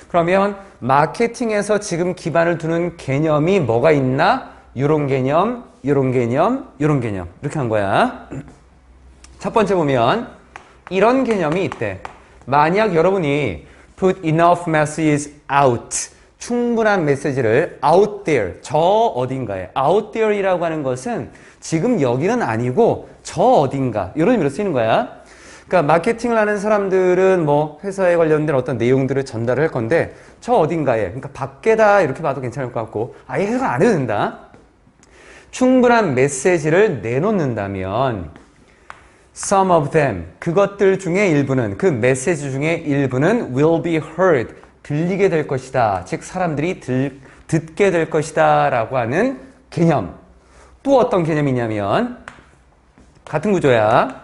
Speaker 1: 그러면 마케팅에서 지금 기반을 두는 개념이 뭐가 있나? 요런 개념, 요런 개념, 요런 개념 이렇게 한 거야. 첫 번째 보면 이런 개념이 있대. 만약 여러분이 put enough messages out 충분한 메시지를 out there, 저 어딘가에 out there이라고 하는 것은 지금 여기는 아니고 저 어딘가 이런 의미로 쓰이는 거야. 그러니까 마케팅을 하는 사람들은 뭐 회사에 관련된 어떤 내용들을 전달을 할 건데 저 어딘가에, 그러니까 밖에다 이렇게 봐도 괜찮을 것 같고 아예 해석 안 해도 된다. 충분한 메시지를 내놓는다면 some of them, 그것들 중에 일부는, 그 메시지 중에 일부는 will be heard, 들리게 될 것이다. 즉 사람들이 듣게 될 것이다 라고 하는 개념. 또 어떤 개념이냐면 같은 구조야.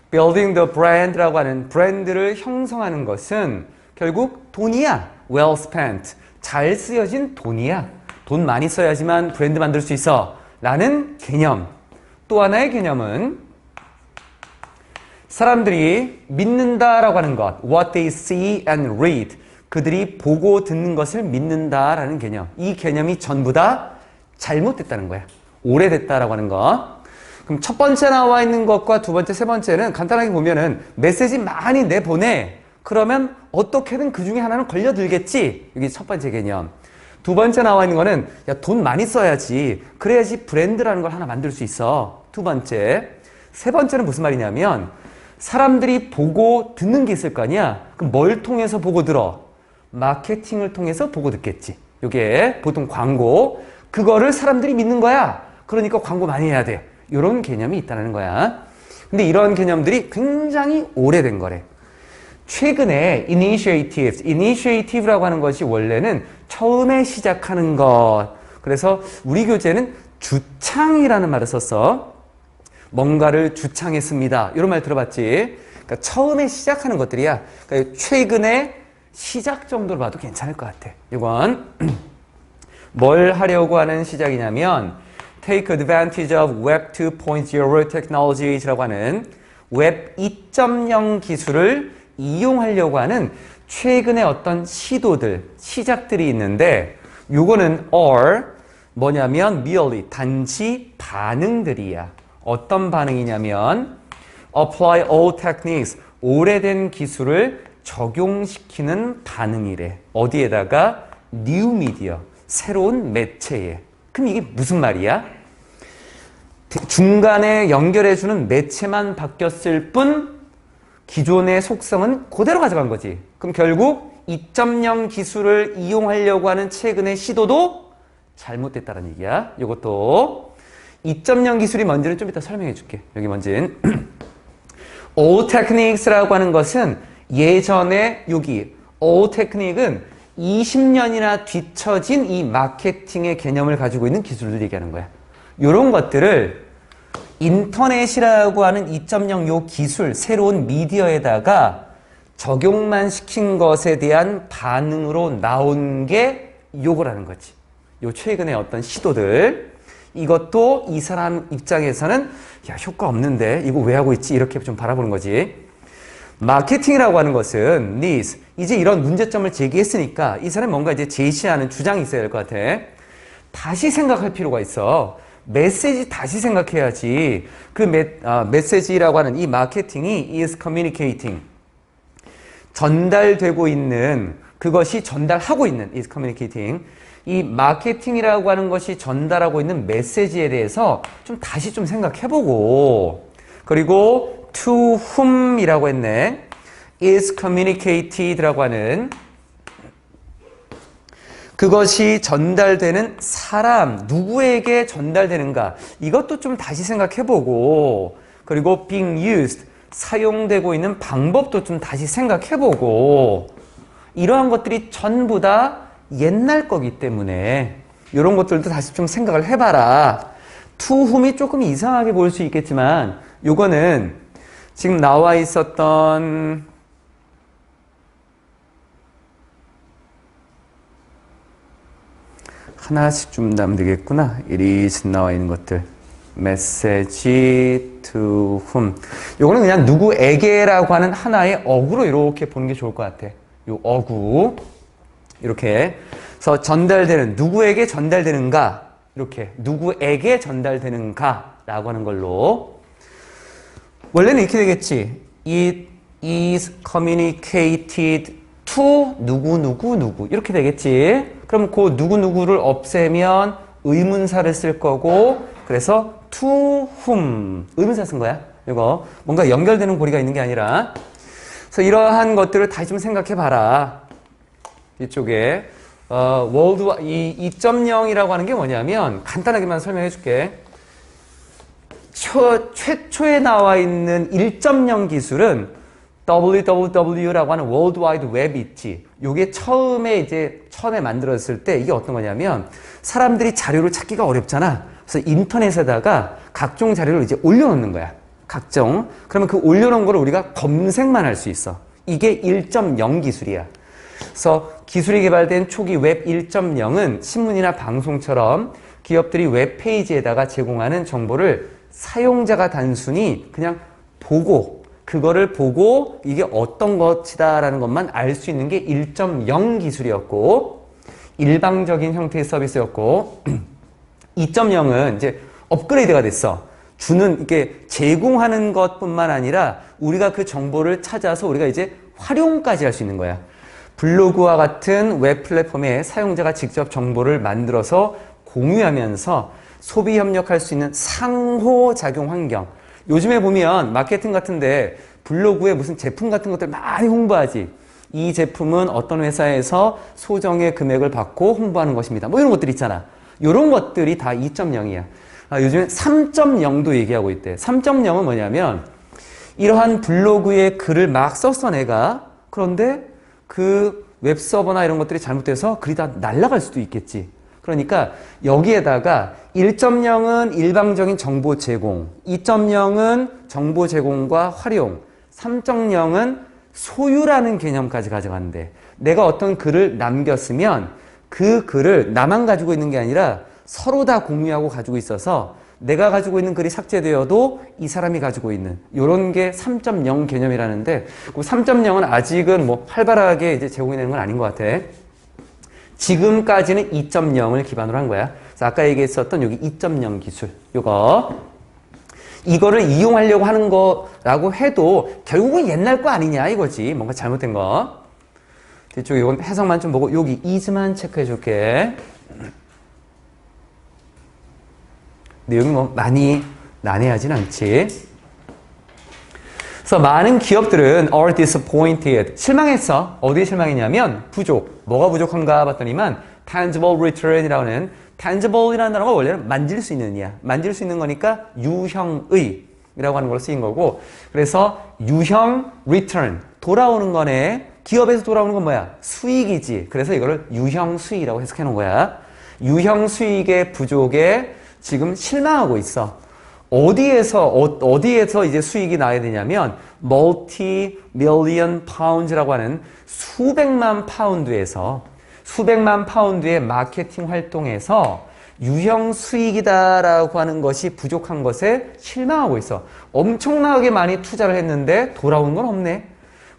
Speaker 1: Building the brand라고 하는 브랜드를 형성하는 것은 결국 돈이야. Well spent. 잘 쓰여진 돈이야. 돈 많이 써야지만 브랜드 만들 수 있어. 라는 개념. 또 하나의 개념은 사람들이 믿는다라고 하는 것. What they see and read. 그들이 보고 듣는 것을 믿는다라는 개념. 이 개념이 전부 다 잘못됐다는 거야. 오래됐다라고 하는 거. 그럼 첫 번째 나와 있는 것과 두 번째, 세 번째는 간단하게 보면은 메시지 많이 내보내. 그러면 어떻게든 그 중에 하나는 걸려들겠지. 이게 첫 번째 개념. 두 번째 나와 있는 거는 야, 돈 많이 써야지. 그래야지 브랜드라는 걸 하나 만들 수 있어. 두 번째. 세 번째는 무슨 말이냐면 사람들이 보고 듣는 게 있을 거 아니야. 그럼 뭘 통해서 보고 들어? 마케팅을 통해서 보고 듣겠지. 이게 보통 광고. 그거를 사람들이 믿는 거야. 그러니까 광고 많이 해야 돼. 이런 개념이 있다는 거야. 근데 이런 개념들이 굉장히 오래된 거래. 최근에 initiative라고 하는 것이 원래는 처음에 시작하는 것. 그래서 우리 교재는 주창이라는 말을 썼어. 뭔가를 주창했습니다. 이런 말 들어봤지? 그러니까 처음에 시작하는 것들이야. 그러니까 최근에 시작 정도로 봐도 괜찮을 것 같아. 이건 뭘 하려고 하는 시작이냐면 Take advantage of Web 2.0 technologies라고 하는 웹 2.0 기술을 이용하려고 하는 최근에 어떤 시도들, 시작들이 있는데 요거는 are 뭐냐면 merely 단지 반응들이야. 어떤 반응이냐면 apply old techniques 오래된 기술을 적용시키는 반응이래. 어디에다가? new media 새로운 매체에. 그럼 이게 무슨 말이야? 중간에 연결해주는 매체만 바뀌었을 뿐 기존의 속성은 그대로 가져간 거지. 그럼 결국 2.0 기술을 이용하려고 하는 최근의 시도도 잘못됐다는 얘기야. 이것도 2.0 기술이 뭔지는 좀 이따 설명해 줄게. 여기 뭔지는 old techniques라고 하는 것은 예전에 여기 old technique은 20년이나 뒤처진 이 마케팅의 개념을 가지고 있는 기술을 얘기하는 거야. 이런 것들을 인터넷이라고 하는 2.0 요 기술, 새로운 미디어에다가 적용만 시킨 것에 대한 반응으로 나온 게 요거라는 거지. 요 최근에 어떤 시도들. 이것도 이 사람 입장에서는 야, 효과 없는데 이거 왜 하고 있지? 이렇게 좀 바라보는 거지. 마케팅이라고 하는 것은 needs. 이제 이런 문제점을 제기했으니까 이 사람이 뭔가 이제 제시하는 주장이 있어야 될 것 같아. 다시 생각할 필요가 있어. 메시지 다시 생각해야지. 그 메시지라고 하는 이 마케팅이 is communicating. 전달되고 있는 그것이 전달하고 있는 is communicating. 이 마케팅이라고 하는 것이 전달하고 있는 메시지에 대해서 좀 다시 좀 생각해보고 그리고 to whom이라고 했네. is communicated라고 하는 그것이 전달되는 사람, 누구에게 전달되는가 이것도 좀 다시 생각해보고 그리고 being used, 사용되고 있는 방법도 좀 다시 생각해보고 이러한 것들이 전부 다 옛날 거기 때문에 이런 것들도 다시 좀 생각을 해봐라. to whom이 조금 이상하게 보일 수 있겠지만 요거는 지금 나와 있었던 하나씩 좀 나면 되겠구나. it is 나와 있는 것들. message to whom. 요거는 그냥 누구에게라고 하는 하나의 어구로 이렇게 보는 게 좋을 것 같아. 요 어구. 이렇게. 그래서 전달되는, 누구에게 전달되는가. 이렇게. 누구에게 전달되는가. 라고 하는 걸로. 원래는 이렇게 되겠지. It is communicated to 누구. 이렇게 되겠지. 그럼 그 누구를 없애면 의문사를 쓸 거고, 그래서 to whom. 의문사 쓴 거야. 이거. 뭔가 연결되는 고리가 있는 게 아니라. 그래서 이러한 것들을 다시 좀 생각해 봐라. 이쪽에. 이 2.0이라고 하는 게 뭐냐면, 간단하게만 설명해 줄게. 최초에 나와 있는 1.0 기술은 www라고 하는 월드 와이드 웹이 있지. 요게 처음에 만들었을 때 이게 어떤 거냐면 사람들이 자료를 찾기가 어렵잖아. 그래서 인터넷에다가 각종 자료를 이제 올려놓는 거야. 각종. 그러면 그 올려놓은 거를 우리가 검색만 할 수 있어. 이게 1.0 기술이야. 그래서 기술이 개발된 초기 웹 1.0은 신문이나 방송처럼 기업들이 웹페이지에다가 제공하는 정보를 사용자가 단순히 그냥 그거를 보고 이게 어떤 것이다라는 것만 알 수 있는 게 1.0 기술이었고 일방적인 형태의 서비스였고 2.0은 이제 업그레이드가 됐어. 주는, 이게 제공하는 것뿐만 아니라 우리가 그 정보를 찾아서 우리가 이제 활용까지 할 수 있는 거야. 블로그와 같은 웹 플랫폼에 사용자가 직접 정보를 만들어서 공유하면서 소비 협력할 수 있는 상호작용 환경. 요즘에 보면 마케팅 같은데 블로그에 무슨 제품 같은 것들 많이 홍보하지. 이 제품은 어떤 회사에서 소정의 금액을 받고 홍보하는 것입니다. 뭐 이런 것들 있잖아. 이런 것들이 다 2.0이야. 요즘에 3.0도 얘기하고 있대. 3.0은 뭐냐면 이러한 블로그에 글을 막 썼어 내가. 그런데 그 웹서버나 이런 것들이 잘못돼서 글이 다 날아갈 수도 있겠지. 그러니까 여기에다가 1.0은 일방적인 정보 제공, 2.0은 정보 제공과 활용, 3.0은 소유라는 개념까지 가져가는데, 내가 어떤 글을 남겼으면 그 글을 나만 가지고 있는 게 아니라 서로 다 공유하고 가지고 있어서 내가 가지고 있는 글이 삭제되어도 이 사람이 가지고 있는 이런 게 3.0 개념이라는데, 그 3.0은 아직은 뭐 활발하게 이제 제공이 되는 건 아닌 것 같아. 지금까지는 2.0을 기반으로 한 거야. 그래서 아까 얘기했었던 여기 2.0 기술, 이거를 이용하려고 하는 거라고 해도 결국은 옛날 거 아니냐 이거지. 뭔가 잘못된 거. 뒤쪽 이건 해석만 좀 보고 여기 is만 체크해 줄게. 내용이 뭐 많이 난해하진 않지. 그래서 많은 기업들은 are disappointed. 실망했어. 어디에 실망했냐면 부족. 뭐가 부족한가 봤더니만 tangible return이라고 하는, tangible이라는 단어가 원래는 만질 수 있는 이야. 만질 수 있는 거니까 유형의 이라고 하는 걸로 쓰인 거고, 그래서 유형 return, 돌아오는 거네. 기업에서 돌아오는 건 뭐야? 수익이지. 그래서 이거를 유형 수익이라고 해석해 놓은 거야. 유형 수익의 부족에 지금 실망하고 있어. 어디에서 이제 수익이 나야 되냐면 multi-million pounds라고 하는 수백만 파운드의 마케팅 활동에서 유형 수익이다라고 하는 것이 부족한 것에 실망하고 있어. 엄청나게 많이 투자를 했는데 돌아오는 건 없네.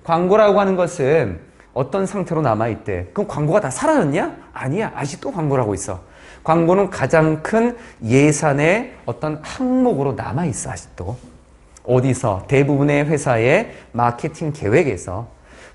Speaker 1: 광고라고 하는 것은 어떤 상태로 남아있대. 그럼 광고가 다 사라졌냐? 아니야. 아직도 광고를 하고 있어. 광고는 가장 큰 예산의 어떤 항목으로 남아있어. 아직도. 어디서? 대부분의 회사의 마케팅 계획에서.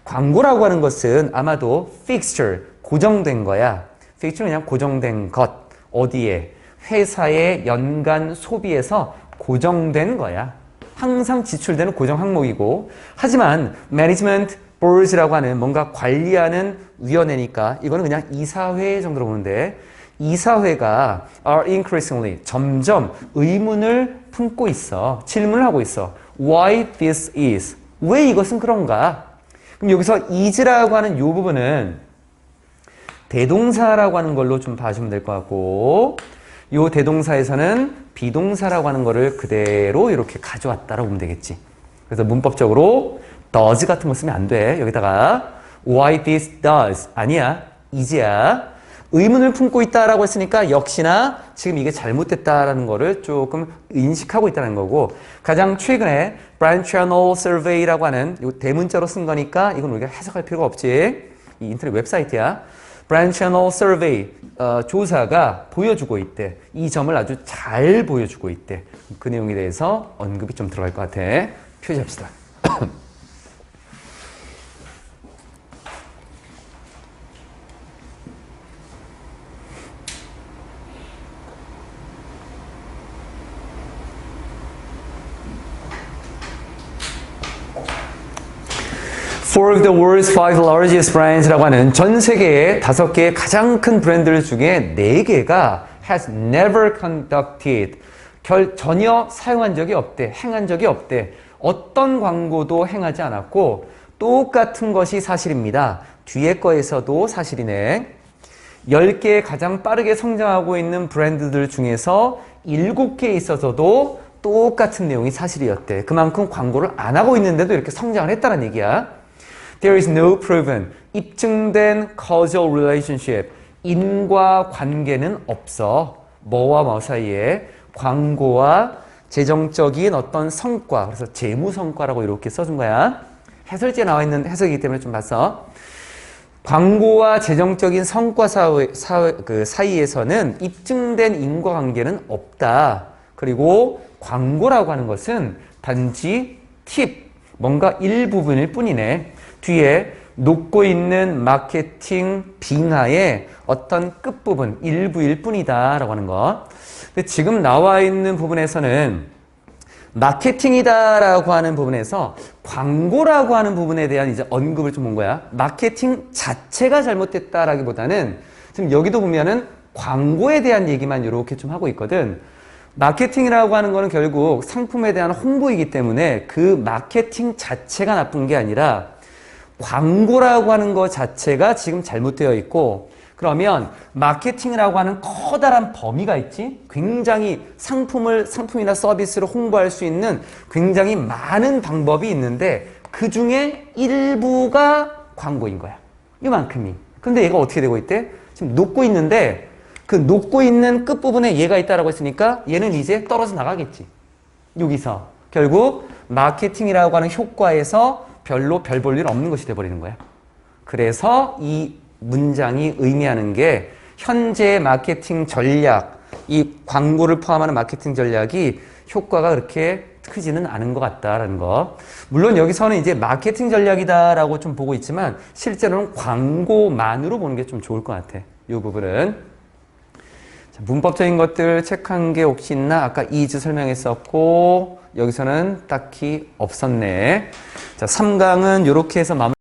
Speaker 1: 광고라고 하는 것은 아마도 fixture, 고정된 거야. fixture는 그냥 고정된 것. 어디에? 회사의 연간 소비에서 고정된 거야. 항상 지출되는 고정 항목이고, 하지만 management boards라고 하는 뭔가 관리하는 위원회니까 이거는 그냥 이사회 정도로 보는데, 이사회가 are increasingly, 점점 의문을 품고 있어. 질문을 하고 있어. Why this is? 왜 이것은 그런가? 그럼 여기서 is라고 하는 이 부분은 대동사라고 하는 걸로 좀 봐주면 될 것 같고, 이 대동사에서는 비동사라고 하는 거를 그대로 이렇게 가져왔다라고 보면 되겠지. 그래서 문법적으로 does 같은 거 쓰면 안 돼. 여기다가 why this does 아니야. is야. 의문을 품고 있다라고 했으니까 역시나 지금 이게 잘못됐다라는 거를 조금 인식하고 있다는 거고, 가장 최근에 Brand Channel Survey라고 하는 이 대문자로 쓴 거니까 이건 우리가 해석할 필요가 없지. 이 인터넷 웹사이트야. Brand Channel Survey 조사가 보여주고 있대. 이 점을 아주 잘 보여주고 있대. 그 내용에 대해서 언급이 좀 들어갈 것 같아. 표시합시다. Four of the world's five largest brands라고 하는 전 세계의 5개의 가장 큰 브랜드들 중에 4개가 has never conducted, 전혀 사용한 적이 없대. 행한 적이 없대. 어떤 광고도 행하지 않았고 똑같은 것이 사실입니다. 뒤에 거에서도 사실이네. 10개의 가장 빠르게 성장하고 있는 브랜드들 중에서 7개에 있어서도 똑같은 내용이 사실이었대. 그만큼 광고를 안 하고 있는데도 이렇게 성장을 했다는 얘기야. There is no proven, 입증된 causal relationship, 인과관계는 없어. 뭐와 뭐 사이에? 광고와 재정적인 어떤 성과, 그래서 재무성과라고 이렇게 써준 거야. 해설지에 나와 있는 해석이기 때문에 좀 봤어. 광고와 재정적인 성과 사이에서는 입증된 인과관계는 없다. 그리고 광고라고 하는 것은 단지 팁, 뭔가 일부분일 뿐이네. 뒤에 놓고 있는 마케팅 빙하의 어떤 끝부분, 일부일 뿐이다 라고 하는 거. 근데 지금 나와 있는 부분에서는 마케팅이다라고 하는 부분에서 광고라고 하는 부분에 대한 이제 언급을 좀 본 거야. 마케팅 자체가 잘못됐다라기보다는 지금 여기도 보면은 광고에 대한 얘기만 이렇게 좀 하고 있거든. 마케팅이라고 하는 거는 결국 상품에 대한 홍보이기 때문에 그 마케팅 자체가 나쁜 게 아니라 광고라고 하는 것 자체가 지금 잘못되어 있고, 그러면 마케팅이라고 하는 커다란 범위가 있지? 굉장히 상품이나 서비스를 홍보할 수 있는 굉장히 많은 방법이 있는데 그 중에 일부가 광고인 거야. 이만큼이. 근데 얘가 어떻게 되고 있대? 지금 녹고 있는데 그 녹고 있는 끝부분에 얘가 있다라고 했으니까 얘는 이제 떨어져 나가겠지. 여기서 결국 마케팅이라고 하는 효과에서 별로 별 볼 일 없는 것이 돼버리는 거야. 그래서 이 문장이 의미하는 게 현재 마케팅 전략, 이 광고를 포함하는 마케팅 전략이 효과가 그렇게 크지는 않은 것 같다라는 거. 물론 여기서는 이제 마케팅 전략이다라고 좀 보고 있지만 실제로는 광고만으로 보는 게 좀 좋을 것 같아. 이 부분은. 자, 문법적인 것들 체크한 게 혹시 있나? 아까 is 설명했었고 여기서는 딱히 없었네. 자, 3강은 이렇게 해서 마무리.